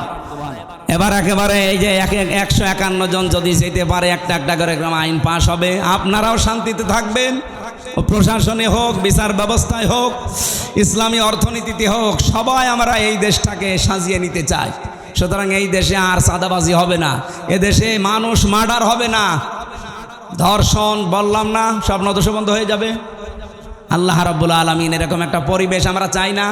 এবার একেবারে এই যে 151 জন যদি যেতে পারে, একটা একটা করে আইন পাশ হবে, আপনারাও শান্তিতে থাকবেন। প্রশাসনে হোক, বিচার ব্যবস্থায় হোক, ইসলামী অর্থনীতিতে হোক, সবাই আমরা এই দেশটাকে সাজিয়ে নিতে চাই। সুতরাং এই দেশে আর চাঁদাবাজি হবে না, এদেশে মানুষ মার্ডার হবে না, ধর্ষণ বললাম না, সব নদশ বন্ধ হয়ে যাবে। আল্লাহ রাব্বুল আলামিন এরকম একটা পরিবেশ আমরা চাই না।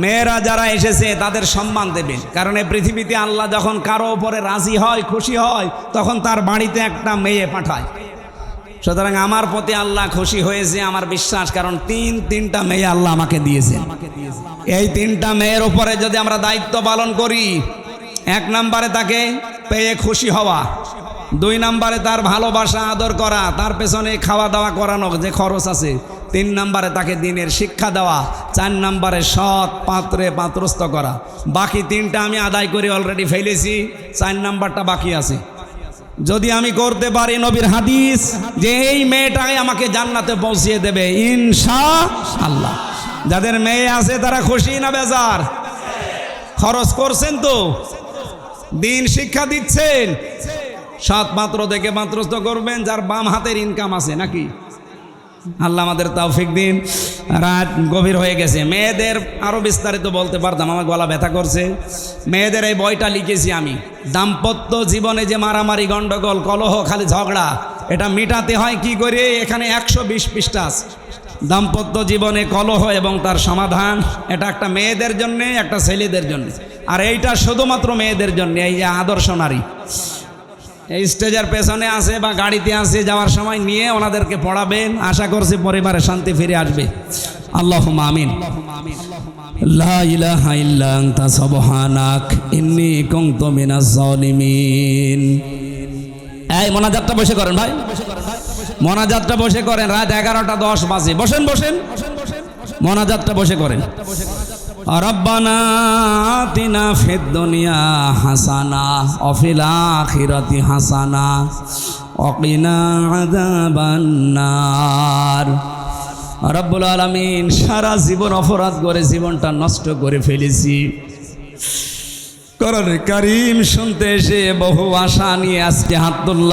মেয়েরা যারা এসেছে তাদের সম্মান দেবেন, কারণ এই পৃথিবীতে আল্লাহ যখন কারো উপরে রাজি হয়, খুশি হয়, তখন তার বাড়িতে একটা মেয়ে পাঠায়। সুতরাং আমার প্রতি আল্লাহ খুশি হয়েছে, আমার বিশ্বাস, কারণ তিনটা মেয়ে আল্লাহ আমাকে দিয়েছে। এই 3টা মেয়ের উপরে যদি আমরা দায়িত্ব পালন করি, 1 নম্বরে তাকে পেয়ে খুশি হওয়া, 2 নম্বরে তার ভালোবাসা আদর করা, তার পেছনে খাওয়া দাওয়া করানো যে খরচ আছে, 3 নম্বরে তাকে দিনের শিক্ষা দেওয়া, 4 নম্বরে সৎ পাত্রে পাত্রস্থ করা। বাকি 3টা আমি আদায় করে অলরেডি ফেলেছি, 4 নম্বরটা বাকি আছে। যদি আমি করতে পারি, নবীর হাদিস যে এই মেয়েটাই আমাকে জান্নাতে পৌঁছিয়ে দেবে ইনশাআল্লাহ। যাদের মেয়ে আছে তারা খুশি না বেজার? খরচ করছেন তো, দিন শিক্ষা দিচ্ছেন, সৎ পাত্র দেখে পাত্রস্থ করবেন, যার বাম হাতের ইনকাম আছে নাকি। আল্লাহ আমাদের তৌফিক দিন। রাত গভীর হয়ে গেছে। মেয়েদের আরও বিস্তারিত বলতে পারতাম, আমার গলা ব্যথা করছে। মেয়েদের এই বইটা লিখেছি আমি। দাম্পত্য জীবনে যে মারামারি, গণ্ডগোল, কলহ, খালি ঝগড়া, এটা মেটাতে হয় কি করে, এখানে 120 পৃষ্ঠা আছে। দাম্পত্য জীবনে কলহ এবং তার সমাধান, এটা একটা মেয়েদের জন্যে, একটা ছেলেদের জন্য, আর এইটা শুধুমাত্র মেয়েদের জন্য। এই যে আদর্শ নারী, এই স্টেজের পেছনে আছে বা গাড়িতে আছে, যাওয়ার সময় নিয়ে ওনাদেরকে পড়াবেন। আশা করছি পরিবারে শান্তি ফিরে আসবে। আল্লাহুম্মা আমিন। লা ইলাহা ইল্লা আনতা সুবহানাক ইন্নী কুনতু মিনাজ জালিমিন। এই মোনাজাতটা বসে করেন ভাই, মোনাজাতটা বসে করেন। রাত 11:10 বাজে। বসেন বসেন, মোনাজাতটা বসে করেন। রব্বানা আতিনা ফিদ দুনিয়া হাসানা ওয়া ফিল আখিরাতি হাসানা ওয়া কিনা আযাবান নার। রব্বুল আলামিন, সারা জীবন অপরাধ করে জীবনটা নষ্ট করে ফেলেছি। কোরআন কারীম শুনতে এসে বহু আশা নিয়ে আজকে হাত তুললাম।